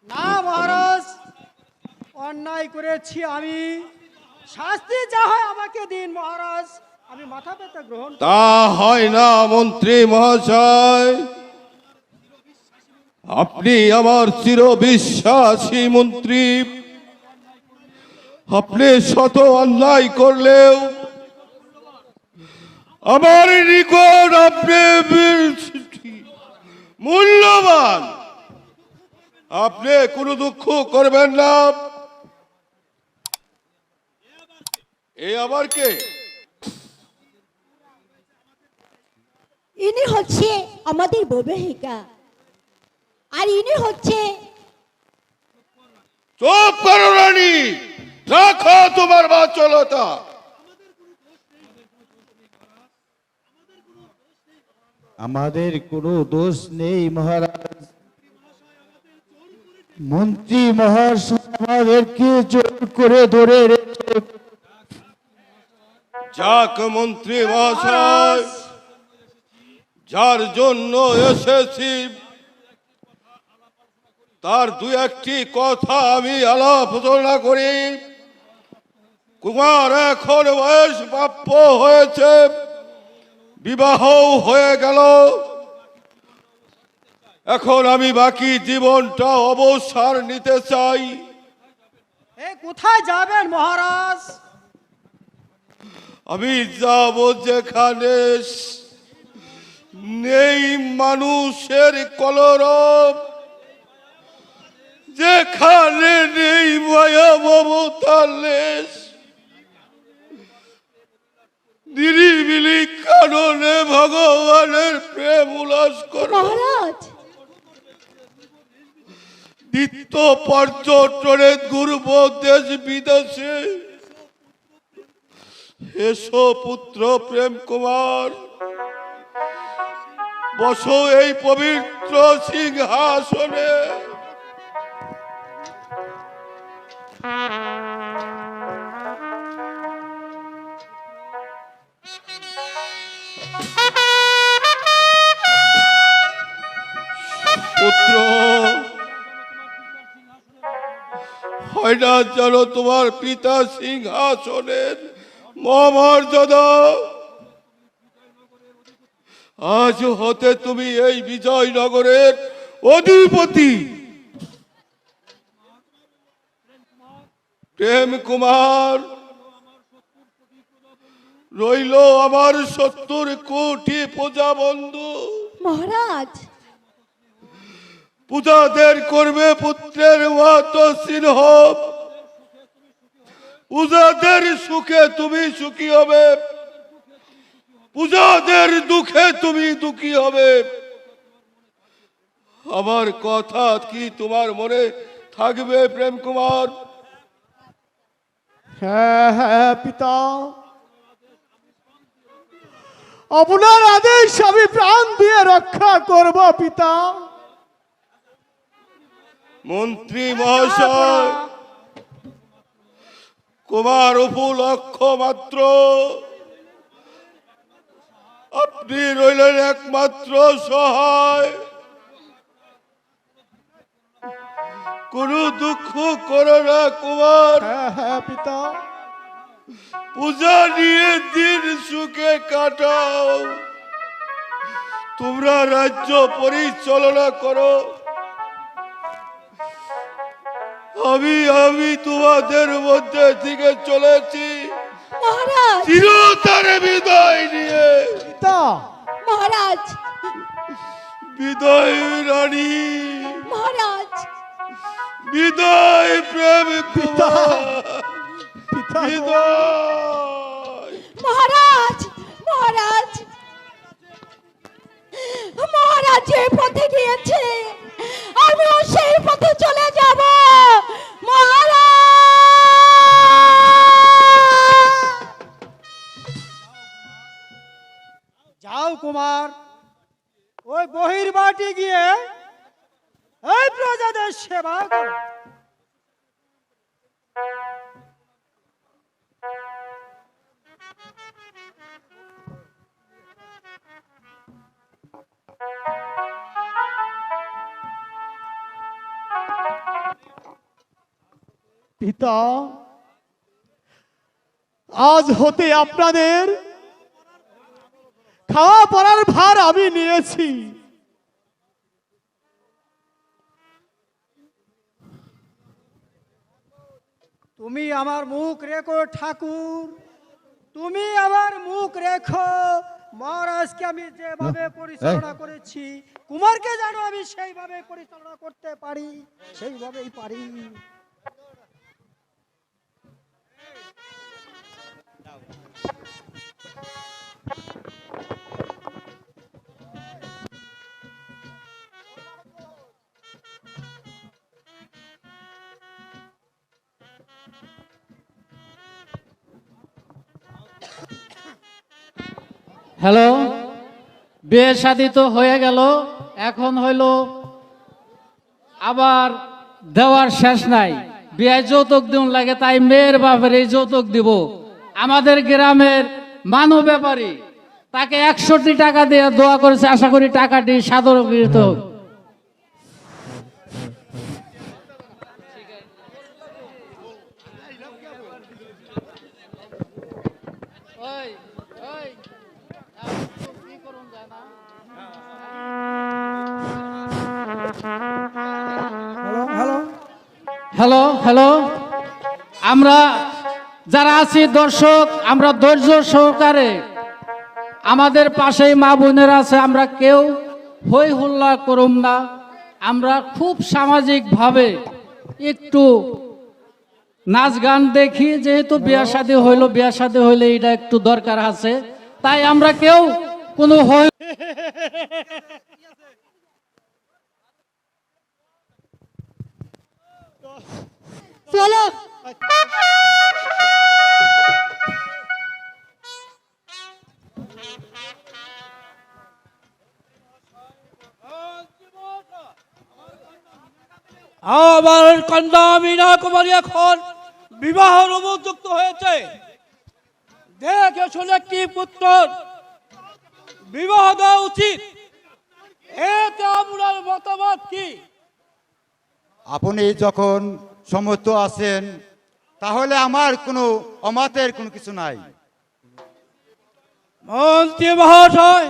Speaker 3: না মহারাজ, অন্যায় করেছি আমি, শাস্তি যা হয় আমাকে দিন মহারাজ, আমি মাথা পেতে গ্রহণ করি।
Speaker 7: তা হয় না মন্ত্রী মহাশয়, আপনি আমার চিরবিশ্বাসী মন্ত্রী। আপনি শত অন্যায় করলেও আমার নিকট আপনি মূল্যবান। আপনি কোনো দুঃখ করবেন না। এই আবার কে?
Speaker 1: ইনি হচ্ছে আমাদের বৈবাহিকা, আর ইনি হচ্ছে
Speaker 7: চুপ করো রানী, রাখো তোমার বাচলতা।
Speaker 2: আমাদের কোনো দোষ নেই মহারাজ। মন্ত্রী মহাশয় আমাদেরকে জোর করে ধরে রেখে।
Speaker 7: যাক মন্ত্রী মহাশয়, যার জন্য এসেছি তার দু একটি কথা আমি আলোচনা করি। কুমার এখন বয়স প্রাপ্য হয়েছে, বিবাহ হয়ে গেল। এখন আমি বাকি জীবনটা অবসর নিতে চাই।
Speaker 3: এ কোথায় যাবেন মহারাজ?
Speaker 7: আমি যাব যেখানে নেই মানুষের কলরব, যেখানে নেই মায়া মমতার লেশ, নিরিবিলি কাননে ভগবানের প্রেম উল্লাস করো।
Speaker 1: মহারাজ।
Speaker 7: নিত্য পর্যটনে ঘুরব দেশ বিদেশে। এসো পুত্র প্রেম কুমার, বসো এই পবিত্র সিংহাসনে। পুত্র, হয় না যেন তোমার পিতা সিংহাসনের মর্যাদা। আজ হতে তুমি এই বিজয়নগরের অধিপতি। প্রেম কুমার রইল আমার 70 কোটি পূজা বন্ধু।
Speaker 1: মহারাজ,
Speaker 7: পূজাদের করবে পুত্রের মতো সিংহ। পূজাদের সুখে তুমি সুখী হবে, পূজাদের দুঃখে তুমি দুঃখী হবে। আমার কথা কি তোমার মনে থাকবে প্রেম কুমার?
Speaker 3: হ্যাঁ হ্যাঁ পিতা, আপনার আদেশ আমি প্রাণ দিয়ে রক্ষা করব পিতা।
Speaker 7: মন্ত্রী মহাশয়, কুমার উপলক্ষ মাত্র, আপনি রইলেন একমাত্র সহায়। কোনো দুঃখ করো না কুমার।
Speaker 3: হ্যাঁ হ্যাঁ পিতা,
Speaker 7: পূজা নিয়ে দিন সুখে কাটাও। তোমরা রাজ্য পরিচালনা করো, আমি তোমাদের মধ্যে থেকে চলেছি
Speaker 1: মহারাজ,
Speaker 7: চিরতরে বিদায় নিয়ে।
Speaker 3: পিতা
Speaker 1: মহারাজ,
Speaker 7: বিদায় রানী,
Speaker 1: মহারাজ,
Speaker 7: বিদায় প্রেম কুমার,
Speaker 3: পিতা
Speaker 7: বিদায়।
Speaker 1: মহারাজ, মহারাজ, মহারাজ যে পথে গিয়েছে আমিও সেই পথে চলে যাব। মহারাজ।
Speaker 3: যাও কুমার, ওই বহির্বাটি গিয়ে এই প্রজাদের সেবা করো।
Speaker 2: পিতা, আজ হতে আপনাদের খাওয়া পড়ার ভার আমি নিয়েছি।
Speaker 3: তুমি আমার মুখ রেখো ঠাকুর, তুমি আমার মুখ রেখো। মহারাজকে আমি যেভাবে পরিচালনা করেছি, কুমারকে জানো আমি সেইভাবে পরিচালনা করতে পারি, সেইভাবেই পারি।
Speaker 9: হ্যালো, বিয়ে শাদী তো হয়ে গেল, এখন হইল আবার দেওয়ার শেষ নাই। বিয়ে যৌতুক দিন লাগে, তাই মেয়ের বাপের এই যৌতুক দিব। আমাদের গ্রামের মানু ব্যাপারী তাকে 100টি টাকা দিয়ে দোয়া করেছে, আশা করি টাকাটি সাদরকৃত হোক। হ্যালো হ্যালো, আমরা যারা আছি দর্শক, আমরা ধৈর্য সহকারে, আমাদের পাশেই মা বোনেরা আছে, আমরা কেউ হই হুল্লা করুম না। আমরা খুব সামাজিকভাবে একটু নাচ গান দেখি, যেহেতু বিয়া শাদী হইলো, বিয়া শাদী হইলে এটা একটু দরকার আছে, তাই আমরা কেউ কোনো হই
Speaker 1: চলো
Speaker 4: আমার কন্যা মীনা কুমারী এখন বিবাহের উপযুক্ত হয়েছে। দেখে শুনে কি পুত্র বিবাহ দেওয়া উচিত, এতে আপনার মতামত কি?
Speaker 10: আপনি যখন সমর্থ আছেন, তাহলে আমার কোনো অমতের কোনো কিছু নাই।
Speaker 4: মন্ত্রী মহাশয়,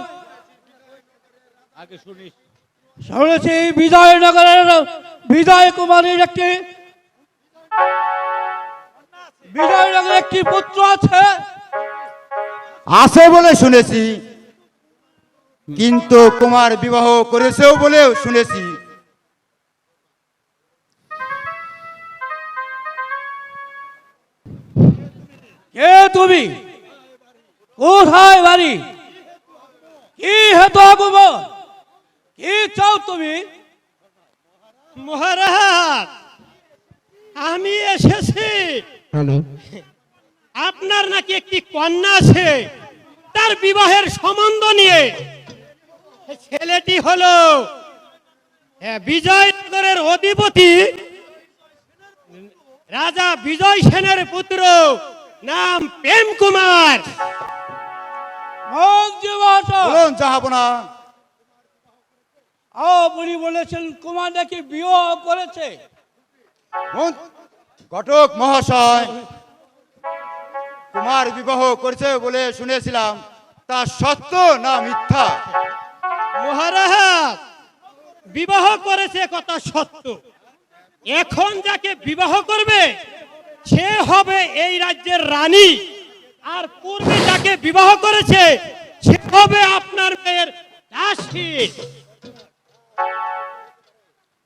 Speaker 4: শুনেছি বিজয়নগরের বিজয় কুমারীর একটি পুত্র আছে।
Speaker 10: আছে বলে শুনেছি, কিন্তু কুমার বিবাহ করেছেও বলেও শুনেছি।
Speaker 4: কে তুমি? কোথায় বাড়ি? কি হেতু কুমার? কি চাও তুমি?
Speaker 6: মহারাজ, আমি এসেছি। আপনার নাকি একটি কন্যা আছে, তার বিবাহের সম্বন্ধ নিয়ে। ছেলেটি হলো বিজয়নগরের অধিপতি রাজা বিজয় সেনের পুত্র, নাম প্রেম কুমার।
Speaker 4: মন্ত্রী মহাশয়,
Speaker 10: বলুন জাহাপনা।
Speaker 4: আপনি বলেছেন কুমার নাকি বিবাহ করেছে।
Speaker 10: ঘটক মহাশয়, কুমার বিবাহ করেছে বলে শুনেছিলাম, তা সত্য না মিথ্যা?
Speaker 6: মহারাজ, বিবাহ করেছে কথা সত্য। এখন যাকে বিবাহ করবে সে হবে এই রাজ্যের রানী, আর পূর্বে যাকে বিবাহ করেছে সে হবে আপনার মেয়ের দাসী।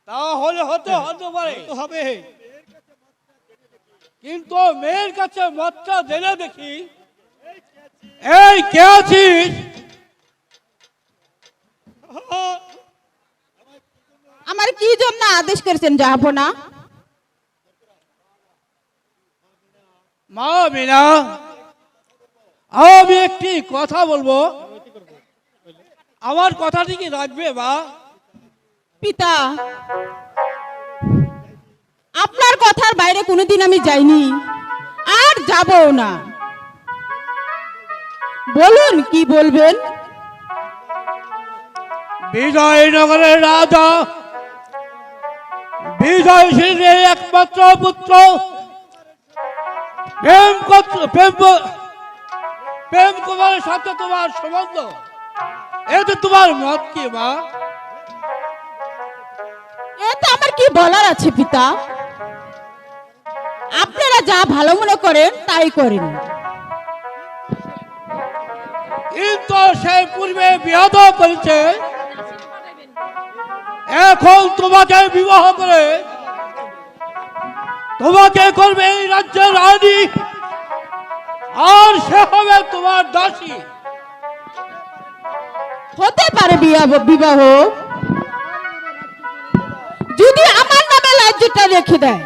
Speaker 4: তাহলে হতে পারে,
Speaker 6: হবে।
Speaker 4: কিন্তু মেয়ের কাছে মতটা জেনে দেখি। এই কে আছিস?
Speaker 11: আমার কি জন্য আদেশ করেছেন জাহাপনা?
Speaker 4: মা মীনা, আমি একটি কথা বলবো, আমার কথাটি কি রাখবে মা?
Speaker 11: পিতা, আপনার কথার বাইরে কোনোদিন আমি যাইনি, আর যাবও না। বলুন কি বলবেন।
Speaker 4: বিজয়নগরের রাজা বিজয় সিংহের একমাত্র পুত্র প্রেম কুমারের সাথে তোমার সম্বন্ধ, এতে তোমার মত কি মা?
Speaker 11: এতে আমার কি বলার আছে পিতা, আপনারা যা ভালো মনে করেন তাই করেন।
Speaker 4: কিন্তু সে পূর্বে বিয়াদ করেছে, এখন তোমাকে বিবাহ করে তোমাকে করবে এই রাজ্যের রানী, আর সে হবে তোমার দাসী।
Speaker 11: হতে পারে বিবাহ, যদি আমার নামে রাজ্যটা রেখে দেয়।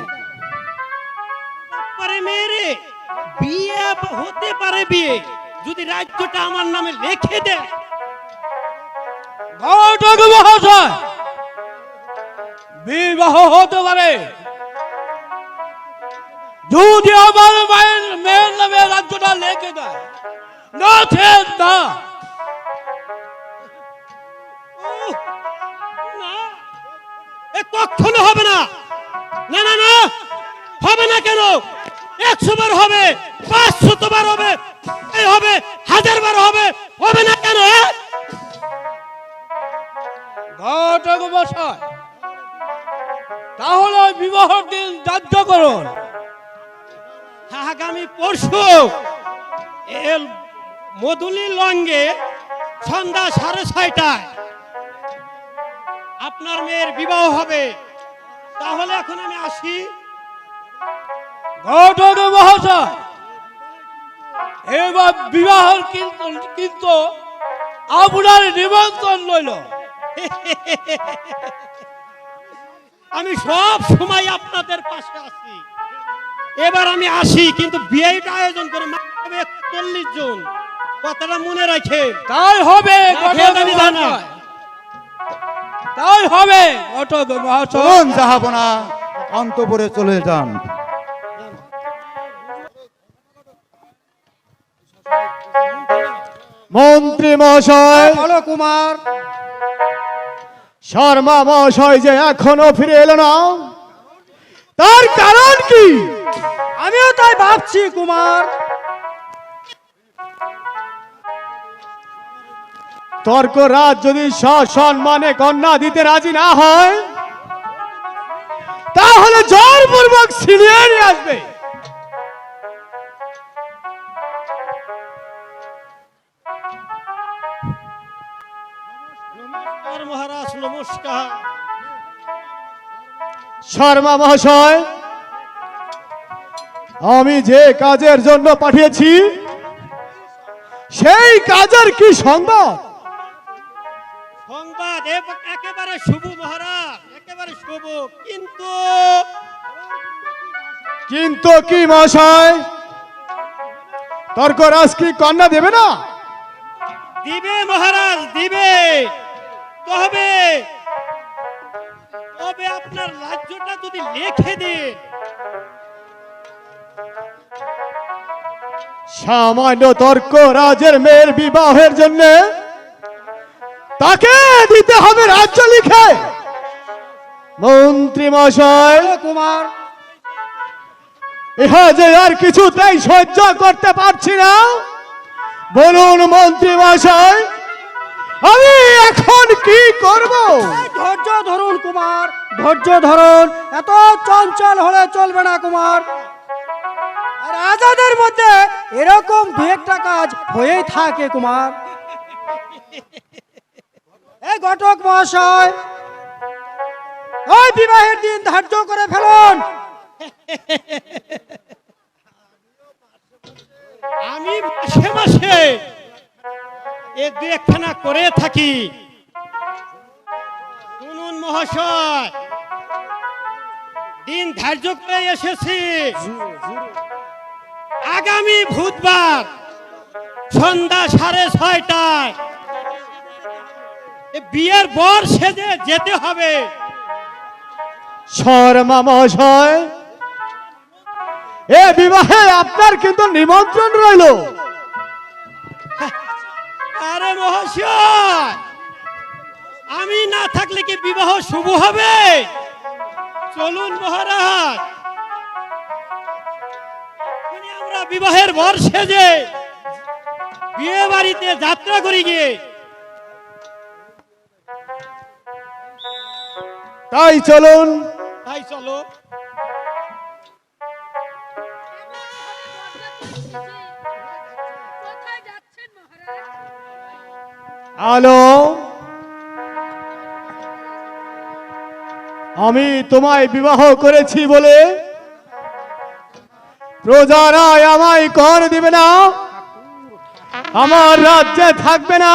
Speaker 6: পারে মেয়েরে, বিয়ে হতে পারে, বিয়ে যদি রাজ্যটা আমার নামে লিখে দেয়।
Speaker 4: ঘটক মহাশয়, বিবাহ হতে পারে যদি আমার মেয়ের নামে রাজ্যটা লিখে দেয়, না না।
Speaker 6: এ কখনো হবে না, না না না, হবে না। কেন? 100 বার হবে, 500 বার হবে, এই হবে 1000 বার হবে, হবে না কেন?
Speaker 4: ঘটক মশাই, তাহলে বিবাহের দিন ধার্য করুন।
Speaker 6: আগামী পরশু মধুলি লঙ্গে সন্ধ্যা 6:30টায় আপনার মেয়ের বিবাহ হবে। তাহলে এখন আমি আসি।
Speaker 4: ঘটক মহাশয়, এবার বিবাহের কিন্তু আপনার নিমন্ত্রণ রইল।
Speaker 6: আমি সব সময় আপনাদের পাশে আছি। এবার আমি আসি, কিন্তু বিয়েটা আয়োজন করে 41 জন, কথাটা মনে রাখেন।
Speaker 4: তাই হবে ঘটক
Speaker 6: আমি জানি।
Speaker 4: মহাশয়, তাই হবে ঘটক মহাশয়।
Speaker 10: চলুন জাহাপনা, অন্তপুরে চলে যান।
Speaker 3: মন্ত্রী মহাশয়, বলো কুমার। শর্মা মহাশয় যে এখনো ফিরে এলো না, তার কারণ কি? আমিও তাই ভাবছি কুমার। তর্করাজ যদি সসম্মানে কন্যা দিতে রাজি না হয়, তাহলে জোরপূর্বক ছিনিয়ে নিয়ে আসবে।
Speaker 6: নমস্কার মহারাজ, নমস্কার।
Speaker 3: শর্মা মহাশয়, আমি যে কাজের জন্য পাঠিয়েছি সেই কাজের কি সংবাদ?
Speaker 6: সংবাদ একেবারে শুভ মহারাজ, একেবারে শুভ।
Speaker 3: কিন্তু কি মহাশয়, তর্করাজ কি কন্যা দেবে না?
Speaker 6: দিবে মহারাজ, দিবে। তবে তবে আপনার রাজ্যটা যদি লিখে দেন।
Speaker 3: সামান্য তর্করাজের মেয়ের বিবাহের জন্য তাকে দিতে হবে রাজ্য লিখে। মন্ত্রী মহাশয় কুমার, ইহা যে আর কিছুতেই সহ্য করতে পারছি না। বলুন মন্ত্রী মহাশয়, আমি এখন কি করব? ধৈর্য ধরুন কুমার, ধৈর্য ধরুন। এত চঞ্চল হলে চলবে না কুমার। রাজাদের মধ্যে এরকম দু একটা কাজ হয়েই থাকে কুমার। এই ঘটক মহাশয়, ওই বিবাহের দিন ধার্য করে ফেলুন।
Speaker 6: আমি মাসে মাসে এ দু একখানা করে থাকি। শুনুন মহাশয়, দিন ধার্য করে এসেছি আগামী বুধবার সন্ধ্যা 6:30টায় এ বিয়ের বর সেজে যেতে হবে।
Speaker 3: শর্মা মহাশয়, এ বিবাহে আপনার কিন্তু নিমন্ত্রণ রইল।
Speaker 6: আরে মহাশয়, আমি না থাকলে কি বিবাহ শুভ হবে? চলুন মহারাজ, এখনই আমরা বিবাহের বর সেজে বিয়ে বাড়িতে যাত্রা করি গিয়ে।
Speaker 3: তাই চলুন।
Speaker 6: তাই চলো।
Speaker 3: আলো, আমি তোমায় বিবাহ করেছি বলে প্রজারা আমায় কর দিবে না, আমার রাজ্যে থাকবে না,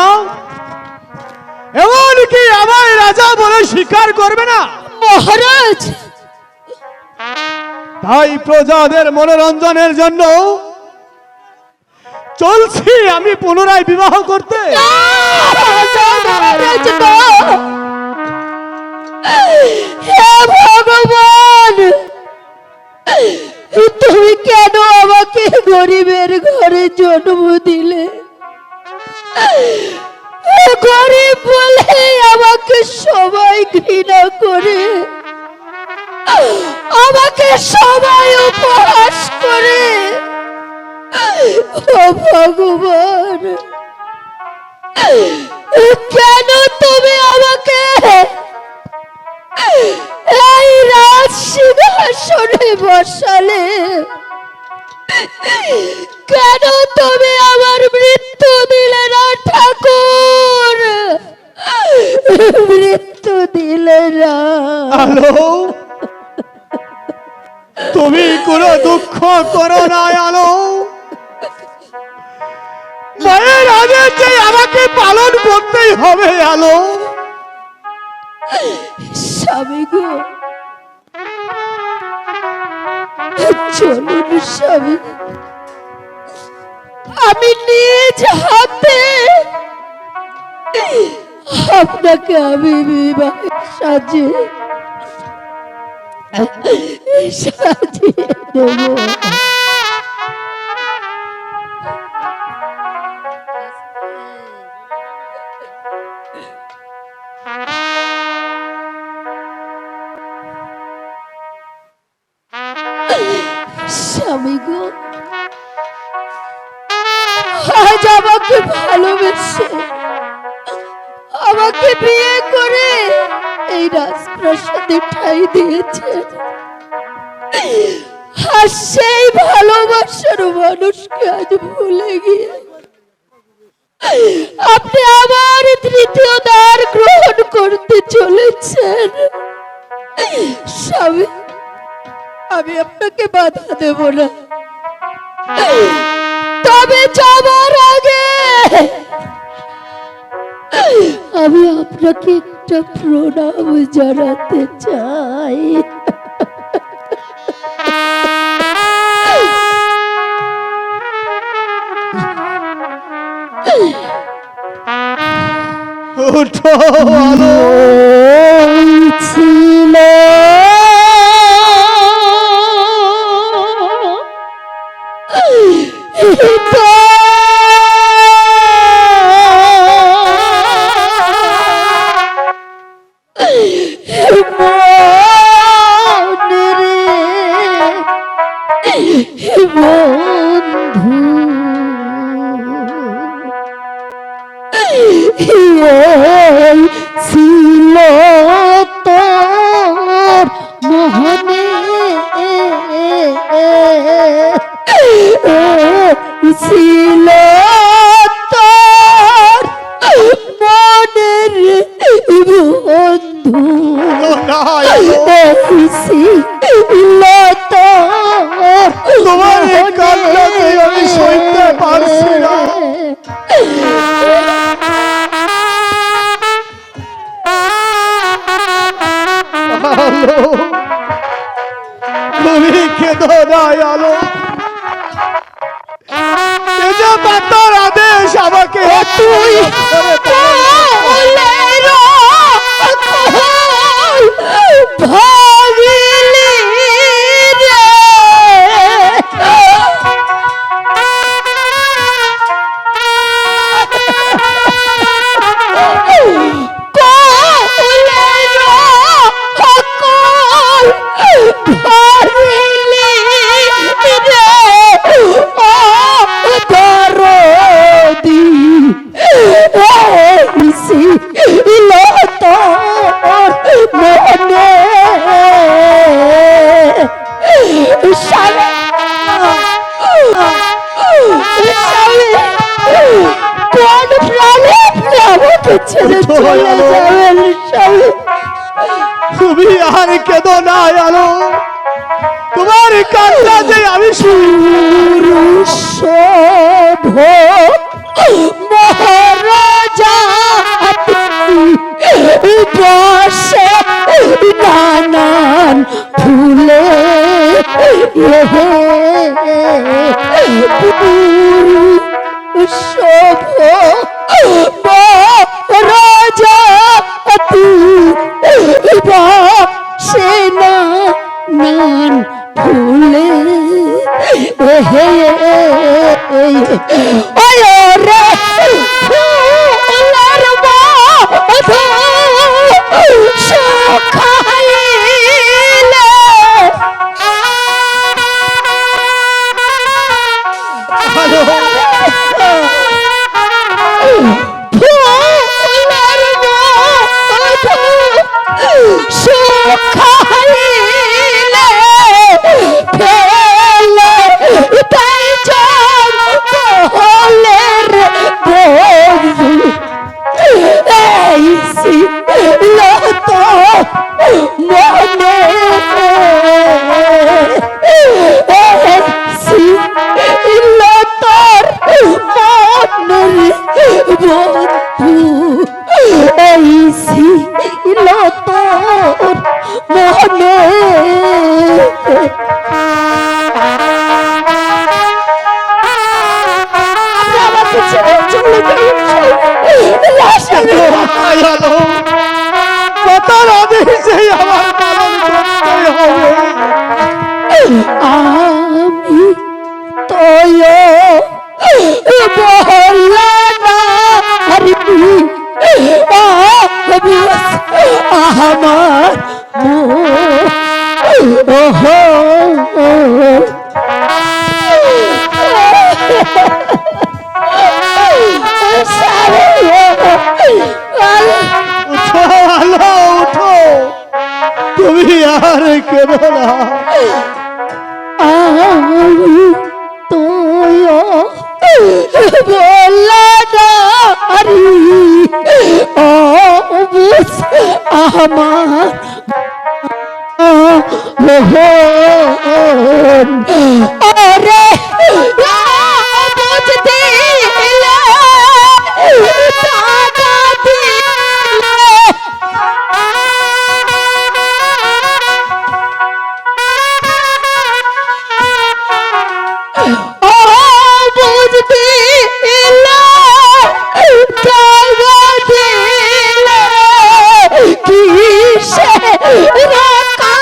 Speaker 3: এমনকি আমায় রাজা বলে স্বীকার করবে না।
Speaker 1: মহারাজ,
Speaker 3: তাই প্রজাদের মনোরঞ্জনের জন্য চলছি আমি পুনরায় বিবাহ করতে।
Speaker 1: মহারাজ না। হে ভগবান, তুমি কেন আমাকে গরিবের ঘরে জন্ম দিলে? গরিব বলে আমাকে সবাই ঘৃণা করে, আমাকে সবাই উপহাস করে। ও ভগবান, কেন তুমি আমাকে এই রাজ সিংহাসনে বসালে? কেন তুমি আমার মৃত্যু দিলে না ঠাকুর? মৃত্যু দিলে না।
Speaker 3: আলো, তুমি কোনো দুঃখ করো না আলো, মায়ের আদেশ যে আমাকে পালন করতেই হবে। আলো,
Speaker 1: স্বামী গো, চলুন স্বামী, আমি নিজ হাতে আপনাকে আমি বিবাহ সাজিয়ে দেব। স্বামী গো, আজ আমাকে ভালোবেসে আমাকে বিয়ে করে এই রাজপ্রাসাদে ঠাঁই দিয়েছে। আর সেই ভালোবাসার মানুষকে আজ ভুলে গিয়ে আপনি আবার তৃতীয় দ্বার গ্রহণ করতে চলেছেন। স্বামী, আমি আপনাকে বাধা দেব না, তবে যাবার আগে আমি আপনাকে একটা প্রণাম জানাতে চাই।
Speaker 3: ওঠো আলো,
Speaker 1: ছিল ছিল তোর মোহনে ছিল তোর মনের বন্ধু, ছিল তোর
Speaker 3: তোমার এই কান্নাকে আমি সইতে পারছি না। তুমি কেঁদো না আলো, এ যে মাতার আদেশ আমাকে
Speaker 1: তুই আমাকে ছেড়ে চলে যাবেন স্বামী।
Speaker 3: তুমি আর কেঁদো না আলো, তোমার কান্না যে আমি
Speaker 1: পুরুষ মহারাজা বসে নানান ফুলে শুভ রাজা বসে নানান ফুলে রে ফুলের মধু শুকাইলে ফুলের মধু শুকাইলে ফেলে তাই জঙ্গলের বন্ধু এই ছিল তো মনে ছিল তোর মনের বন্ধু এই ছিল তোর মনে
Speaker 3: কথার আদেশে আমার পালন করতে হবে।
Speaker 1: আমি তোয় আমার
Speaker 3: উঠো আলো, উঠো, তুমি আর কেঁদো না।
Speaker 1: আমি তোয় বলারি অবুঝ আমার ওরে অবুঝ দিলে টাকা দিলে অবুঝ দিলে টাকা দিলে কিসে রাখা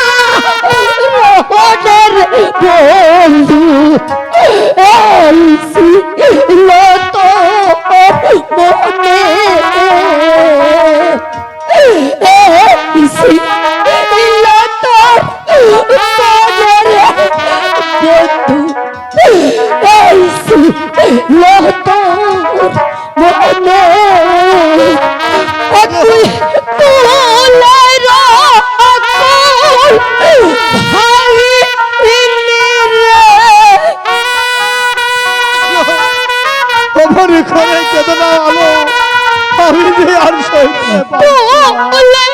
Speaker 1: রোহনের বন্ধু এই ছিল তো মনে এই ছিল তো মনের বন্ধু এই ছিল তো মনে তুই তোলের ভাই
Speaker 3: খবর ঘরে কেঁদো না আলো, আমি যে আর সইতে পারছি না।
Speaker 1: মনে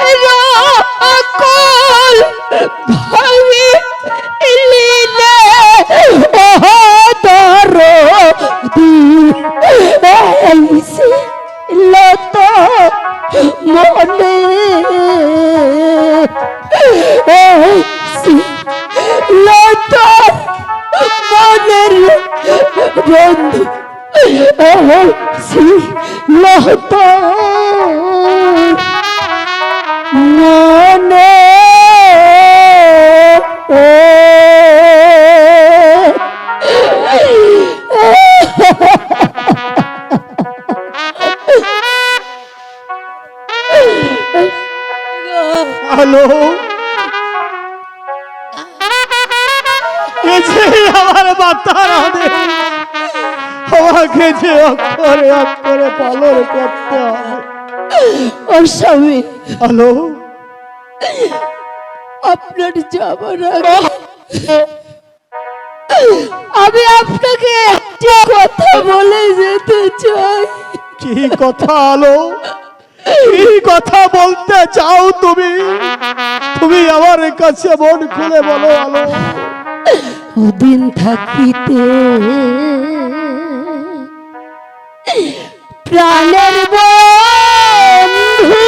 Speaker 1: মনের বন্ধু ছিল মনে
Speaker 3: আলো, এ যে আমার মাতার আদেশ, আমাকে যে অক্ষরে অক্ষরে পালন করতে হবে।
Speaker 1: ও স্বামী,
Speaker 3: আলো,
Speaker 1: আপনার যাবার আগে আমি আপনাকে একটা কথা বলে যেতে চাই।
Speaker 3: কি কথা আলো?
Speaker 2: কি কথা বলতে চাও তুমি? তুমি আমার কাছে মন খুলে বলো আলো।
Speaker 1: ওদিন থাকিতে প্রাণের বন্ধু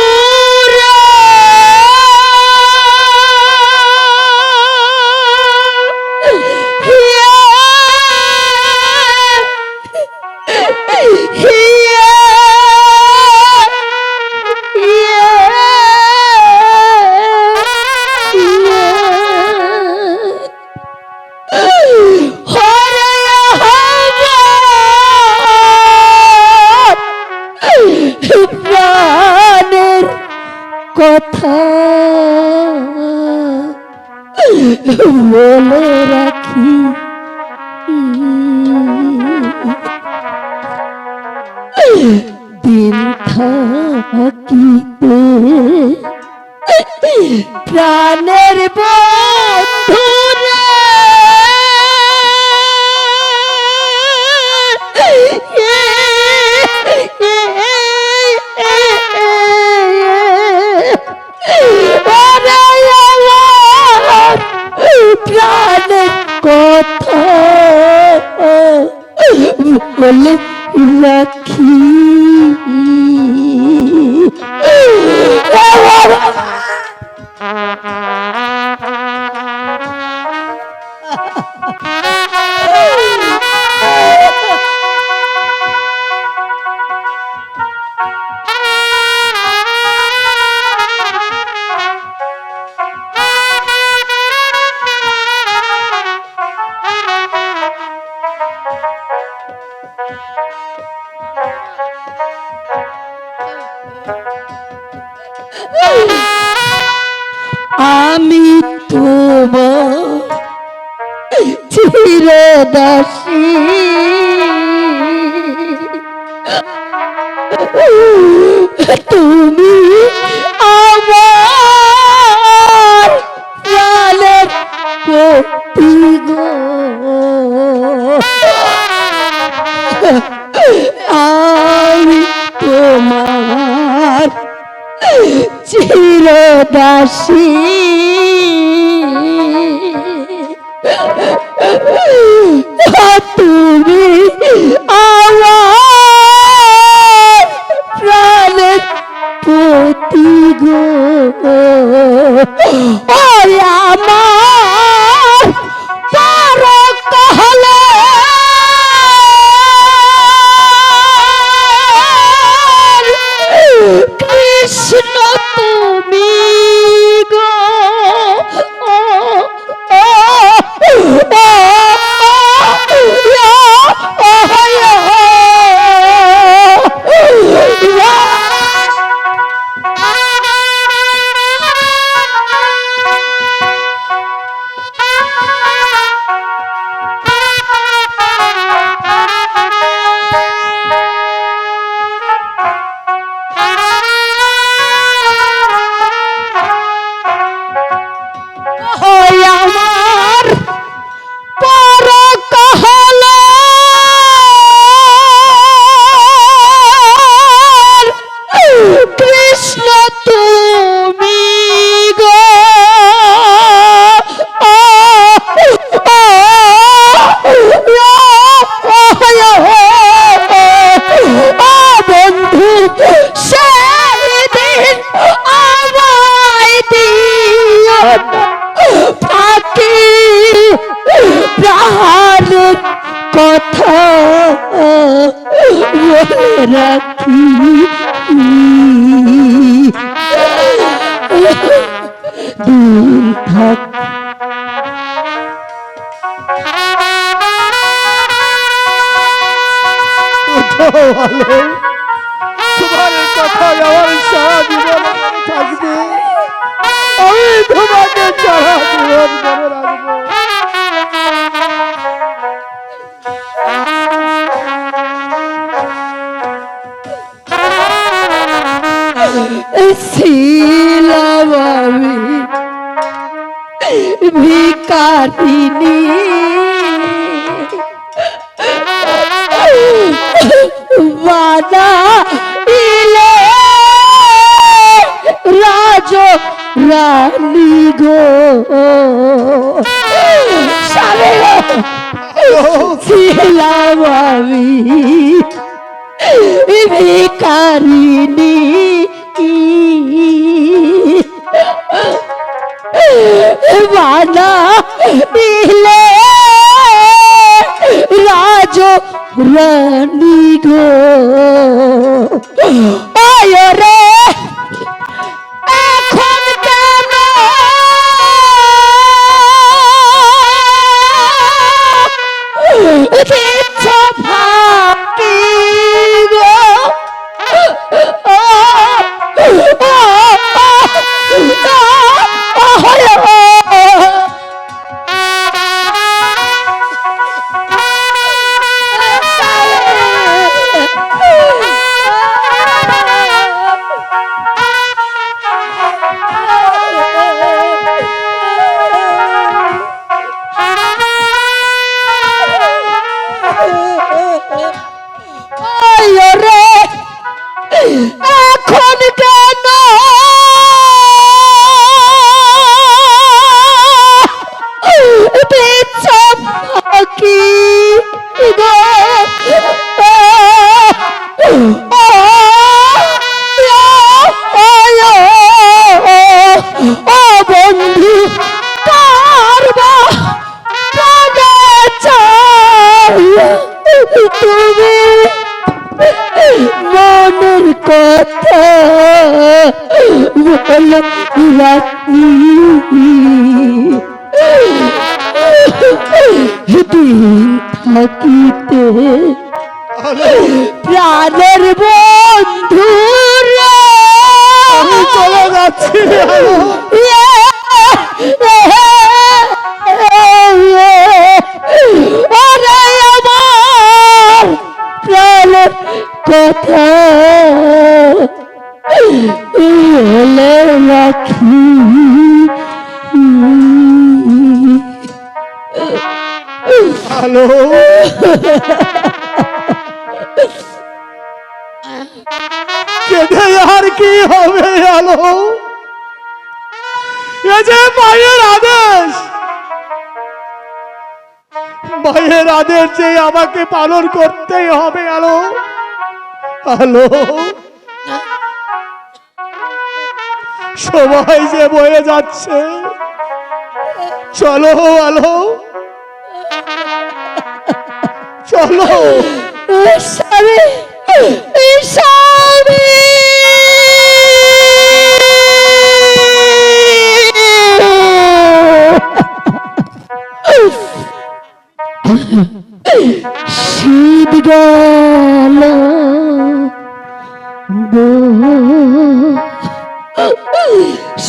Speaker 1: প্রাণের কথা বলে রাখি, দিন থাকিতে প্রাণের বন্ধু প্রাণের কথা বলে রাখি। আমি তোমার চিরদাসী, তুমি আমার প্রাণের পতি গো। আমি তোমার চিরদাসী, তুমি আমার প্রাণের পতি গো। ওই আমার পারো कहले কৃষ্ণ তুমি গো। কথা বলে রাখি দিন থাক
Speaker 2: তোমার কথা আমার সারা জীবন থাকবে, আমি তোমাকে সারা জীবন মনে রাখবো।
Speaker 1: ছিলাম আমি ভিখারিনী, বাধা ইলে পারিনি বানা দিলে রাজ রানী গো আয় রে এখন কেন দিচ্ছ ফাঁকি গো এখন কেন দিচ্ছ ফাঁকি গো ও বন্ধু কারবা তুমি মনের কথা বলো রাখি দিন থাকিতে প্রাণের বন্ধু
Speaker 3: আমি চলে যাচ্ছি
Speaker 1: আমার প্রাণের কথা বলে রাখি
Speaker 3: হ্যালো কেঁদে আর কি হবে হ্যালো এ যে মায়ের আদেশ মায়ের আদেশ যে আমাকে পালন করতেই হবে হ্যালো হ্যালো সময় যে বয়ে যাচ্ছে চলো হ্যালো চলো
Speaker 1: স্বামী স্বামী শীত গেল গো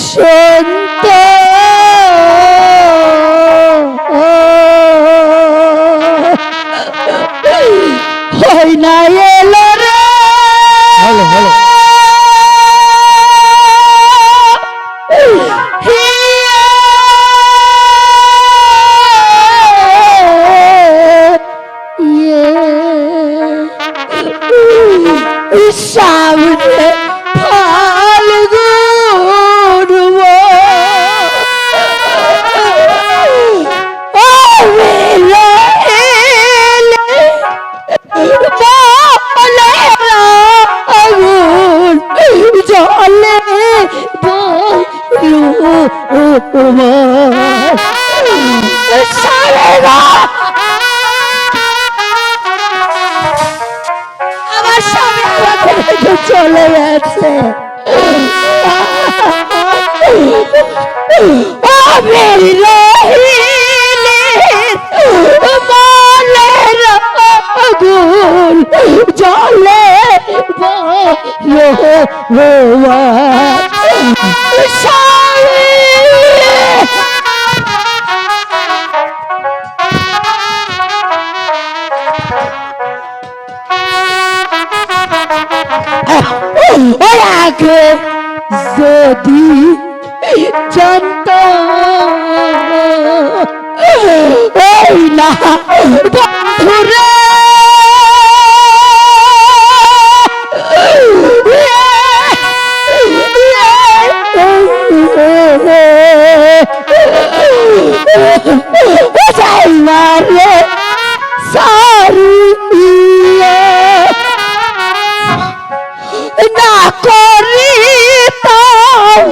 Speaker 1: সন্ত হয় না এলো রে
Speaker 2: হ্যালো হ্যালো
Speaker 1: সামনে ফাল্গুন জলে আমার স্বামী আমাকে রেখে চলে গেছে আমি রহিলে মনের আগুন জলে আগে যদি জানত ওই না বন্ধুরে যাই মারে সারি না করিতাম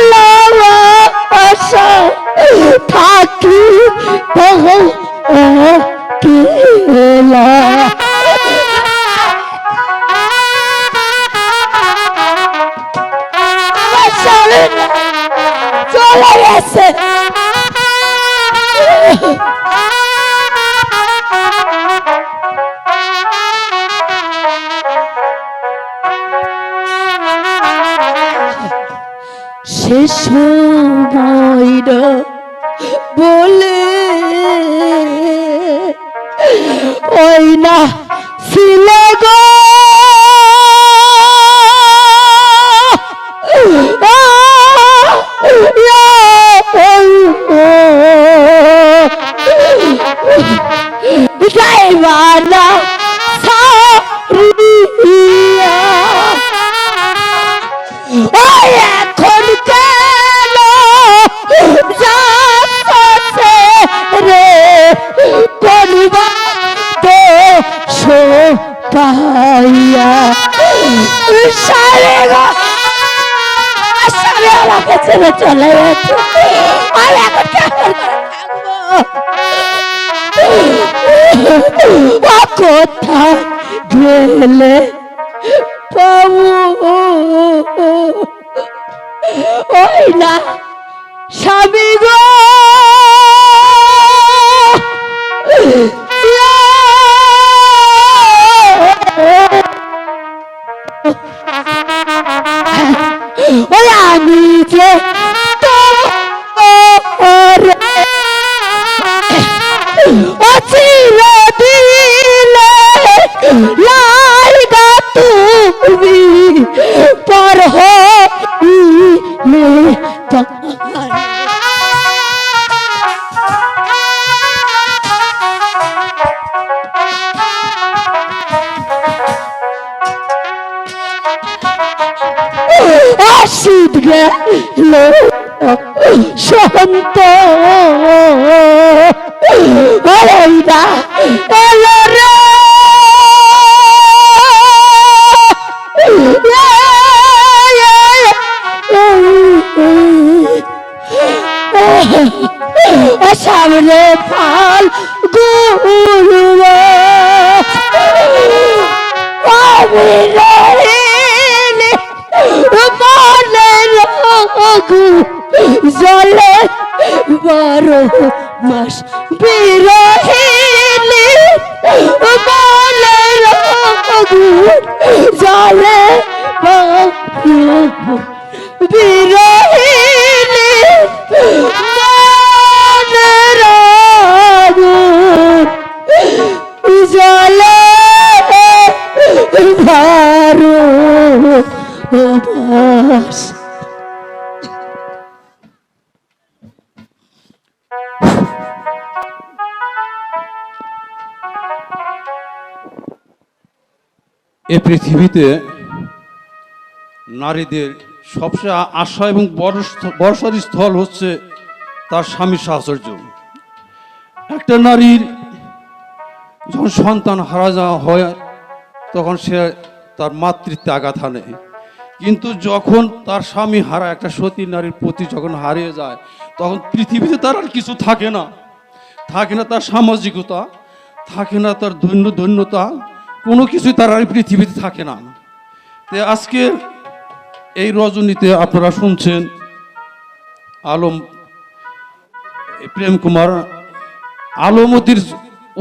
Speaker 1: ভালোবাসা থাকি কেলা আমার স্বামী চলে গেছে। সে সময়টা বলে ওই না ছিল গো গাইবানা সারিয়া ওই এখন কেন যাচ্ছে রে করিবা দোষ পাইয়া সারে গো সারে আমাকে ছেড়ে চলে গেছে আমি এখন কেমন থাকবো কোথায় গেলে পাবো ওই না স্বামী গো ওই আমি যে অচির দিলে লাইগা তুমি পর হইলে আসিদ গেল শান্ত ওইরা এলো রে সামনে ফাল গুরু আমি রহিনি মনে রঘু জলে 12 মাস বিরহিনি মনে রঘু জলে বিরহিনি মনে রঘু জলে 12 মাস।
Speaker 5: এ পৃথিবীতে নারীদের সবচেয়ে আশা এবং ভরসার স্থল হচ্ছে তার স্বামীর সাহচর্য। একটা নারীর যখন সন্তান হারা যাওয়া হয় তখন সে তার মাতৃত্বে আঘাত হানে, কিন্তু যখন তার স্বামী হারা একটা সতী নারীর প্রতি যখন হারিয়ে যায় তখন পৃথিবীতে তার আর কিছু থাকে না, থাকে না তার সামাজিকতা, থাকে না তার ধন্যতা, কোনো কিছুই তার আর পৃথিবীতে থাকে না। তো আজকে এই রজনীতে আপনারা শুনছেন আলম প্রেম কুমার আলমতির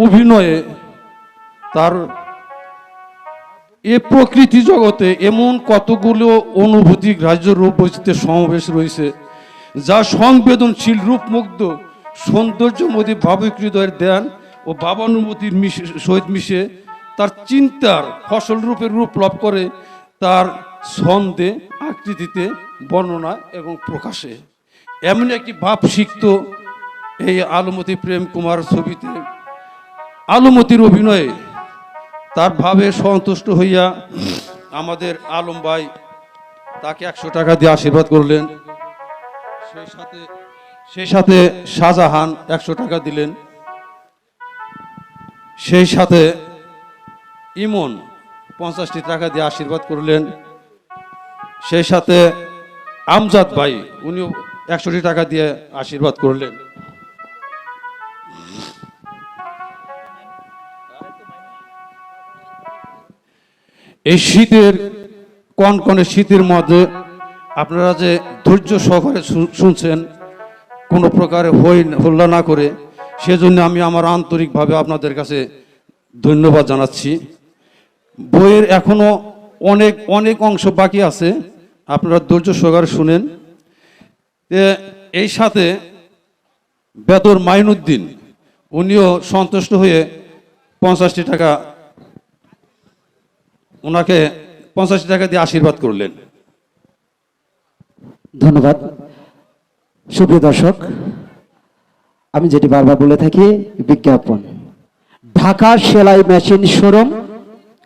Speaker 5: অভিনয়ে তার এ প্রকৃতি জগতে এমন কতগুলো অনুভূতি গ্রাহ্য রূপ বৈচিত্র্যের সমাবেশ রয়েছে যা সংবেদনশীল রূপমুগ্ধ সৌন্দর্যময়ী ভাবিক হৃদয়ের ধ্যান ও ভাবানুভূতির সহিত মিশে তার চিন্তার ফসল রূপে রূপ লাভ করে তার ছন্দে, আকৃতিতে, বর্ণনা এবং প্রকাশে। এমন একটি ভাব সিক্ত এই আলমতি প্রেম কুমার ছবিতে আলমতির অভিনয়ে তার ভাবে সন্তুষ্ট হইয়া আমাদের আলম ভাই তাকে 100 টাকা দিয়ে আশীর্বাদ করলেন। সেই সাথে শাহজাহান 100 টাকা দিলেন, সেই সাথে ইমন 50টি টাকা দিয়ে আশীর্বাদ করলেন। সেই সাথে আমজাদ ভাই উনিও 100টি টাকা দিয়ে আশীর্বাদ করলেন। এই শীতের কনকনে শীতের মধ্যে আপনারা যে ধৈর্য সহকারে শুনছেন, কোনো প্রকারে হল্লা না করে, সেজন্য আমি আমার আন্তরিকভাবে আপনাদের কাছে ধন্যবাদ জানাচ্ছি। বইয়ের এখনো অনেক অনেক অংশ বাকি আছে, আপনারা ধৈর্য সহকারে শুনেন। এই সাথে বেদর মাইনুদ্দিন উনিও সন্তুষ্ট হয়ে 50টি টাকা ওনাকে 50টি টাকা দিয়ে আশীর্বাদ করলেন।
Speaker 12: ধন্যবাদ। সুপ্রিয় দর্শক, আমি যেটি বারবার বলে থাকি, বিজ্ঞাপন ঢাকা সেলাই মেশিন শোরুম,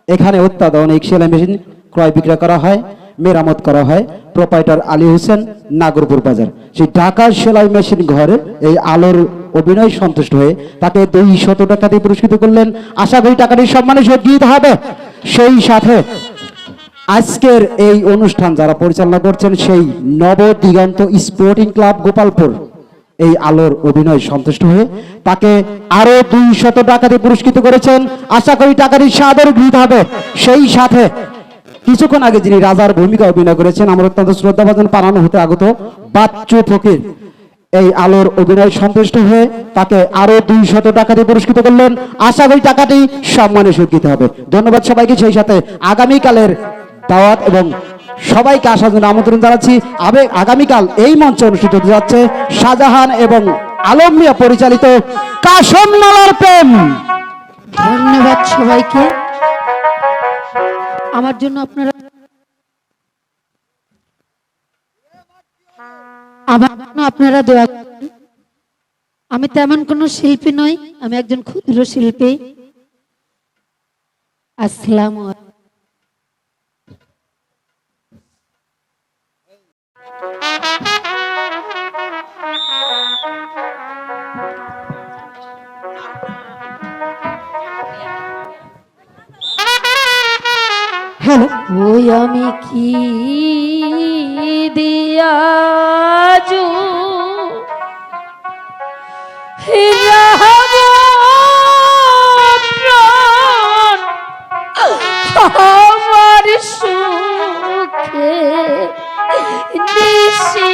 Speaker 12: এখানে অত্যাধুনিক সেলাই মেশিন ক্রয় বিক্রয় করা হয়, মেরামত করা হয়। প্রোপাইটার আলী হোসেন, নাগরপুর বাজার। সেই ঢাকা সেলাই মেশিন ঘরে এই আলোর অভিনয় সন্তুষ্ট হয়ে তাকে 200 টাকা দিয়ে পুরস্কৃত করলেন। আশা করি টাকাটি সম্মানে সজ্জিত হবে। সেই সাথে আজকের এই অনুষ্ঠান যারা পরিচালনা করছেন, সেই নবদিগন্ত স্পোর্টিং ক্লাব গোপালপুর, এই আলোর অভিনয় সন্তুষ্ট হয়ে তাকে আরো 200 টাকা দিয়ে পুরস্কৃত করেছেন। আশা করি টাকাটি সাদর গৃহীত হবে। সেই সাথে কিছুক্ষণ আগে যিনি রাজার ভূমিকা অভিনয় করেছেন, আমার অত্যন্ত শ্রদ্ধাভাজন পানানো হতে আগত বাচ্চু ফকির, এই আলোর অভিনয় সন্তুষ্ট হয়ে তাকে আরো 200 টাকা দিয়ে পুরস্কৃত করলেন। আশা করি টাকাটি সম্মানে স্বীকৃত হবে। ধন্যবাদ সবাইকে। সেই সাথে আগামীকালের দাওয়াত এবং সবাইকে আসার জন্য আমন্ত্রণ জানাচ্ছি। আগামীকাল এই মঞ্চে অনুষ্ঠিত হতে যাচ্ছে শাহজাহান এবং আলম মিয়া পরিচালিত কাশম মালার প্রেম।
Speaker 1: ধন্যবাদ সবাইকে। আমার জন্য আপনারা দোয়া করবেন। আমি তেমন কোনো শিল্পী নই, আমি একজন ক্ষুদ্র শিল্পী। আসসালামু আলাইকুম। ওই আমি কি দিয়াজু আমার সুখে নিশি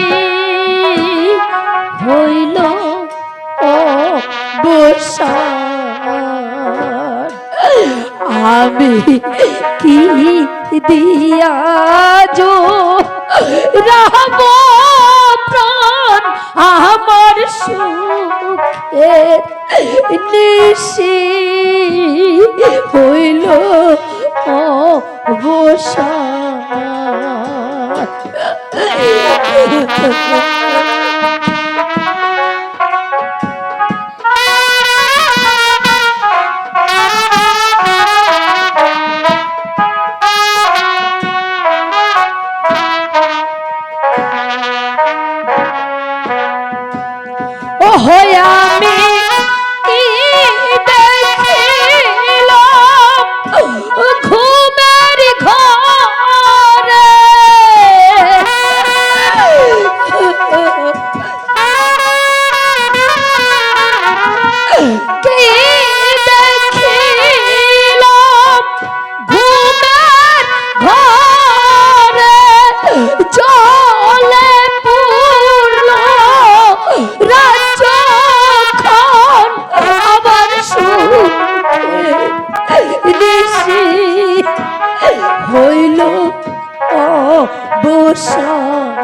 Speaker 1: হইল ও বসার, আমি কি দিয়াজো রাহব প্রাণ আমার সুখের নিশি হইল অবসান। আমি দেখিলাম ঘুমের ঘরে কি দেখিলাম ঘুমের ঘরে জলে পূর্ণ রাজ্য আবার সুখে হইল অবসান,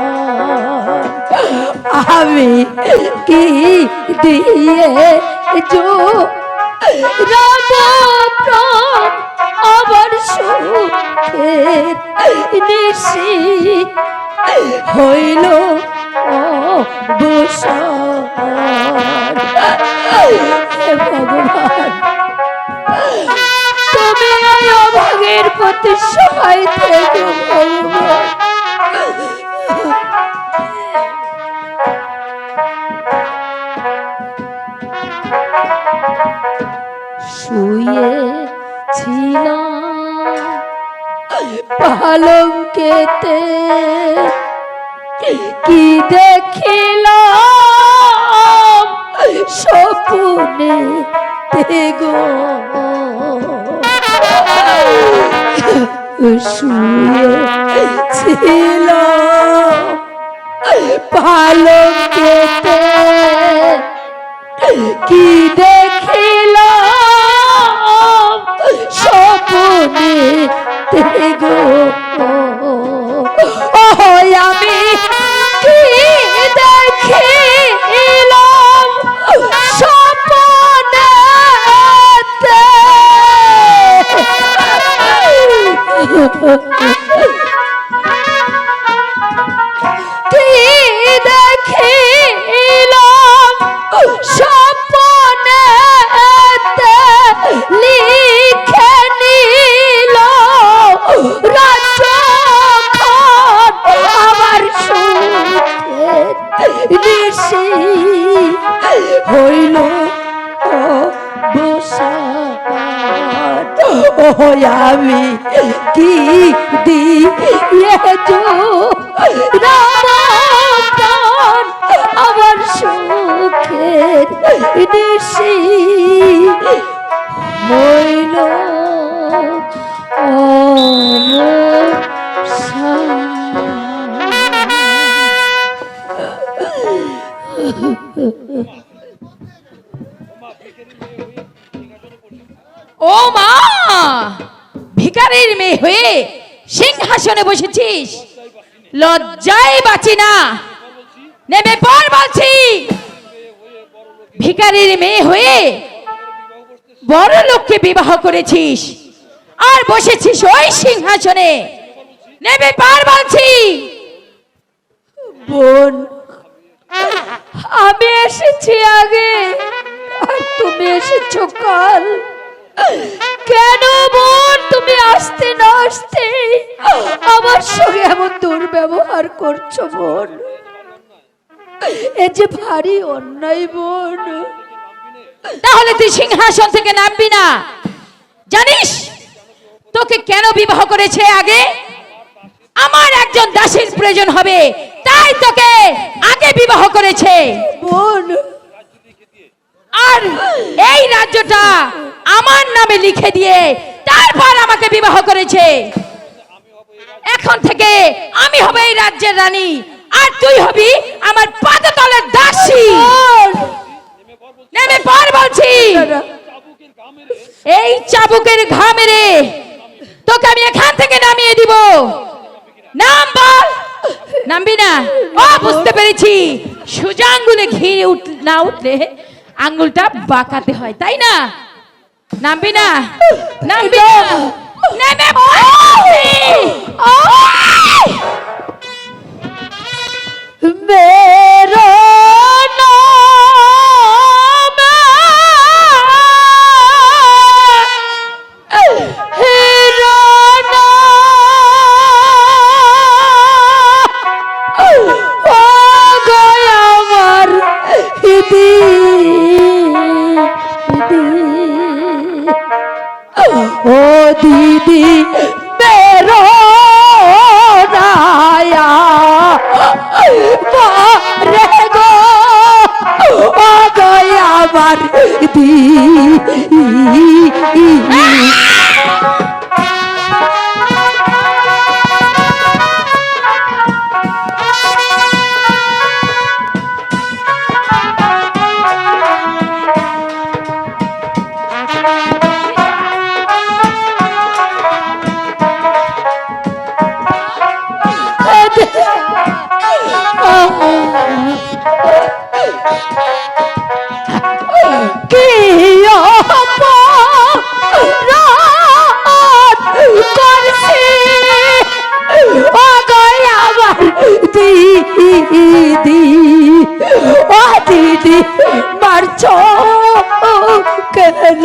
Speaker 1: আমি কি দিয়ে রাব প্রাণ আবার সুখের নিশি হইল অবসান। ভগবান, তুমি এই অভাগের প্রতি সহায় থেকো ভগবান। শুয়ে ছিলাম পালঙ্কেতে কি দেখিলাম স্বপ্নে গো শুয়েছিল পালঙ্কেতে কি দেখিলাম স্বপ্নে গো আমি কি দেখিলাম স্বপ্নেতে কি দেখিলাম স্বপ্নেতে লিখে নিল রাজখান আমার সুখের ঋষি হইল বসাত আমি কি দিয়ে রামপ্রাণ আমার সুখের ঋষি হইল
Speaker 11: ও মা, ভিখারির মেয়ে হয়ে সিংহাসনে বসেছিস, লজ্জায় বাঁচি না, নেমে পড় বলছি। ভিখারির মেয়ে হয়ে বড় লোককে বিবাহ করেছিস আর বসেছিস ওই সিংহাসনে, নেমে পড় বলছি।
Speaker 1: বোন, আমি এসেছি আগে আর তুমি এসেছো কাল। কেন বোন তুমি আসতে না আসতে আমার সঙ্গে এমন দুর্ব্যবহার করছো বোন? এ যে ভারী অন্যায় বোন।
Speaker 11: তাহলে তুই সিংহাসন থেকে নামবি না? জানিস তোকে কেন বিবাহ করেছে? আগে আমার একজন দাসীর প্রয়োজন হবে, তাই তোকে আগে বিবাহ করেছে
Speaker 1: বোন।
Speaker 11: আর এই রাজ্যটা আমার নামে লিখে দিয়ে তারপর আমাকে বিবাহ করেছে। এখন থেকে আমি হব এই রাজ্যের রানী, আর তুই হবি আমার পাদতলের দাসী। নেমে পড় বলছি। এই চাবুকের ঘা মেরে তোকে আমি এখান থেকে নামিয়ে দিব। নাম বল। নামবি না? ও বুঝতে পেরেছি, সোজা আঙ্গুলে ঘি না উঠলে আঙ্গুলটা বাঁকাতে হয়, তাই না? নামবি না? নামবি না? নেমে
Speaker 1: মেরা নাম হিরানা ও গয়া আমার দিদি ও দিদি মেরো রায়া রে গো ও গয়া আমার দিদি। কি অপরাধ করছি ও গয়া আমার দিদি। ও দিদি মারছ কেন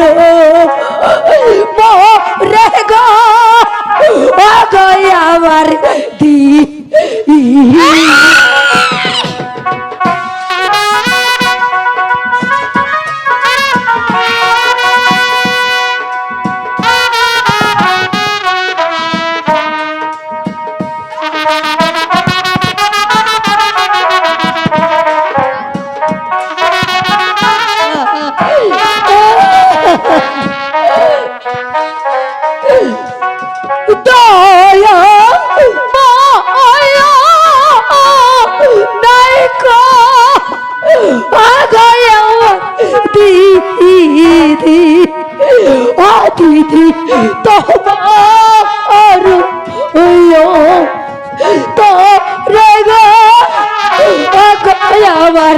Speaker 1: মোরে গো ও গয়া আমার দিদি। কো আগায় আমার দিদি ও দিদি তোমার তো রে গো আগায় আমার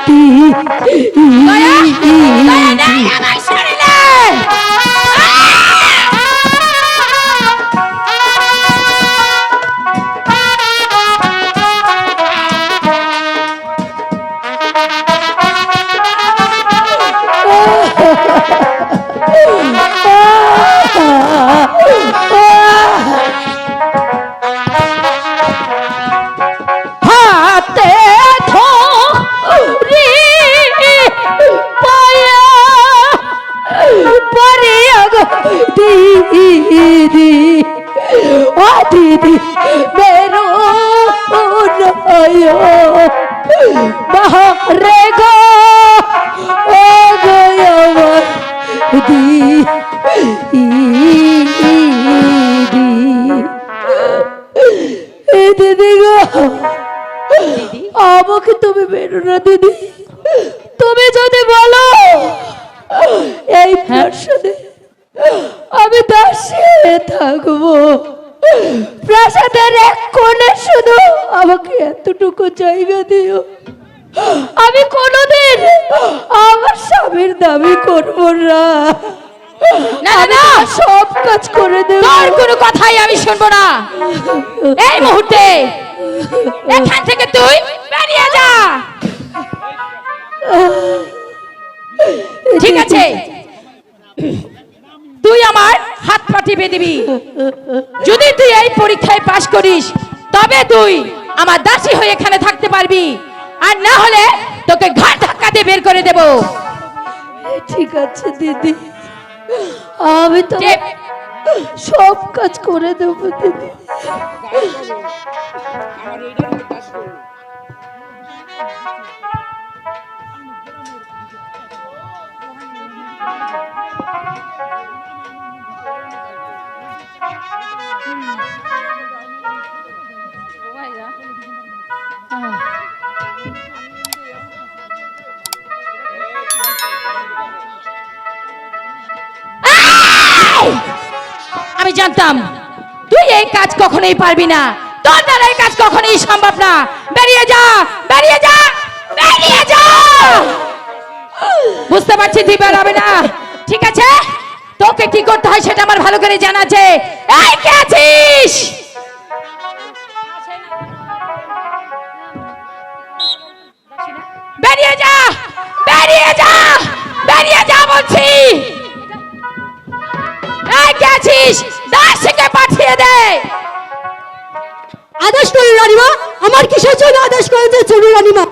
Speaker 1: দিদি
Speaker 11: আমার শরীরে
Speaker 1: হাতে ধরি পায়া পরে গো দিদি ও দিদি বেরো বাহারে গো ও গো আমার দিদি গো আমাকে তুমি বেরো না দিদি তুমি যদি বলো এই প্রাসাদে আমি দাসী হয়ে থাকবো প্রাসাদের এক কোণে শুধু আমাকে এতটুকু জায়গা দিও আমি কোনোদিন আমার স্বামীর দাবি করবো না
Speaker 11: না
Speaker 1: সব কাজ করে দেব
Speaker 11: তোর কোনো কথাই আমি শুনবো না এই মুহূর্তে এখান থেকে তুই বেরিয়ে যা ঠিক আছে তুই আমার হাত পা টিপে দিবি যদি তুই এই পরীক্ষায় পাশ করিস তবে তুই আমার দাসী হয়ে এখানে থাকতে পারবি আর না হলে তোকে ঘাট ধাক্কা দিয়ে বের করে দেব
Speaker 1: ঠিক আছে দিদি আমি তো সব কাজ করে দেবো দিদি
Speaker 11: আমি জানতাম তুই এই কাজ কখনোই পারবি না তোর দ্বারা এই কাজ কখনোই সম্ভব না বেরিয়ে যা বেরিয়ে যা বেরিয়ে যা বুঝতে পারছি তুই বেরোবে না ঠিক আছে তোকে কি করতে হয় সেটা আমার ভালো করে জানা আছে এই কে আছিস বেরিয়ে যা বেরিয়ে যা বেরিয়ে যা বলছি এই কে আছিস দাসীকে পাঠিয়ে দে
Speaker 1: আদেশ করে রানীমা আমার কিসের জন্য আদেশ করেছে চুরি রানীমা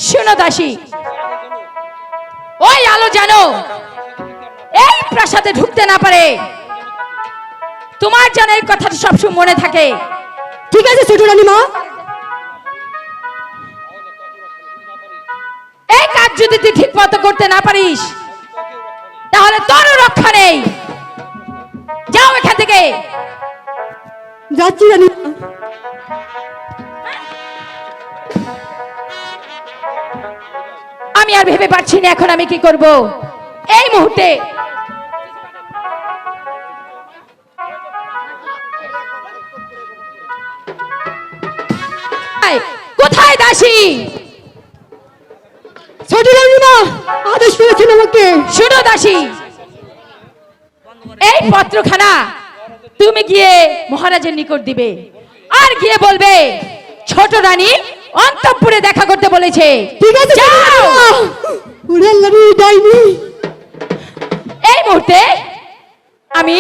Speaker 11: শোনো দাসী ওই আলো জানো এই প্রাসাদে ঢুকতে না পারে তোমার যেন এই কথাটা সবসময় মনে থাকে
Speaker 1: ঠিক আছে ছোট রানীমা
Speaker 11: এই কাজ যদি তুই ঠিক মতো করতে না পারিস তাহলে তোর রক্ষা নেই যাও এখান থেকে
Speaker 1: যাচ্ছি রানীমা
Speaker 11: আমি আর ভেবে পাচ্ছি না এখন আমি কি করব এই মুহূর্তে কোথায় দাসী
Speaker 1: ছোট রানীমা আদেশ করেছেন আমাকে
Speaker 11: শুনো দাসী এই পত্রখানা তুমি গিয়ে মহারাজের নিকট দিবে আর গিয়ে বলবে ছোট রানী অন্তঃপুরে দেখা করতে বলেছে
Speaker 1: ঠিক আছে
Speaker 11: যাও
Speaker 1: ওরে লড়ি ডাইনি
Speaker 11: এই মুহূর্তে আমি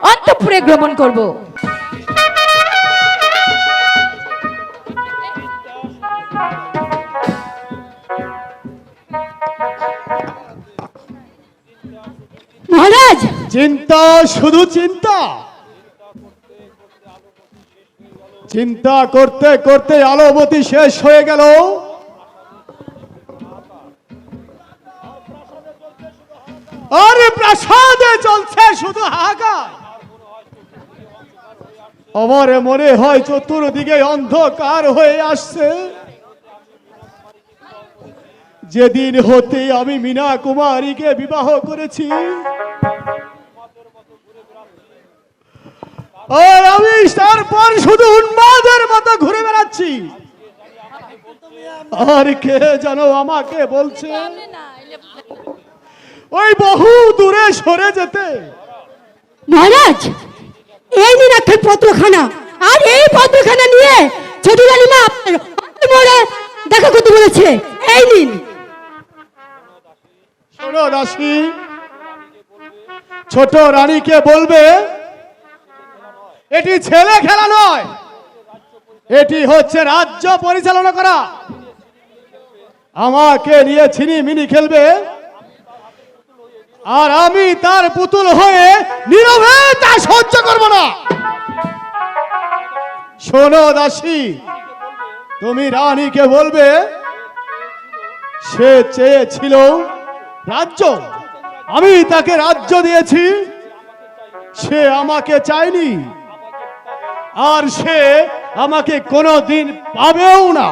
Speaker 11: অন্তঃপুরে ভ্রমণ করব
Speaker 1: মহারাজ
Speaker 3: চিন্তা শুধু চিন্তা চিন্তা করতে করতে আলোবতী শেষ হয়ে গেল আরে প্রাসাদে চলছে শুধু হাহাকার আমার মনে হয় চতুর্দিকে অন্ধকার হয়ে আসছে। যেদিন হতে আমি মীনা কুমারীকে বিবাহ করেছি, আর আমি তারপর শুধু উন্মাদের মতো ঘুরে বেড়াচ্ছি। আর কে যেন আমাকে বলছে ওই বহু দূরে সরে যেতে।
Speaker 1: মহারাজ, এই নিন একটা পত্রখানা, আর এই পত্রখানা নিয়ে ছোট রানীমা আপনার মোড়ে দেখা করতে বলেছে। এই নিন।
Speaker 3: শোনো দাসী, ছোট রানীকে বলবে এটি ছেলে খেলা নয়, এটি হচ্ছে রাজ্য পরিচালনা করা। আমাকে নিয়ে ছিনিমিনি খেলবে, আর আমি তার পুতুল হয়ে নীরবে তা সহ্য করব না। শোনো দাসী, তুমি রানীকে বলবে সে চেয়েছিল রাজ্য, আমি তাকে রাজ্য দিয়েছি, সে আমাকে চায়নি, আর সে আমাকে কোনোদিন পাবেও না।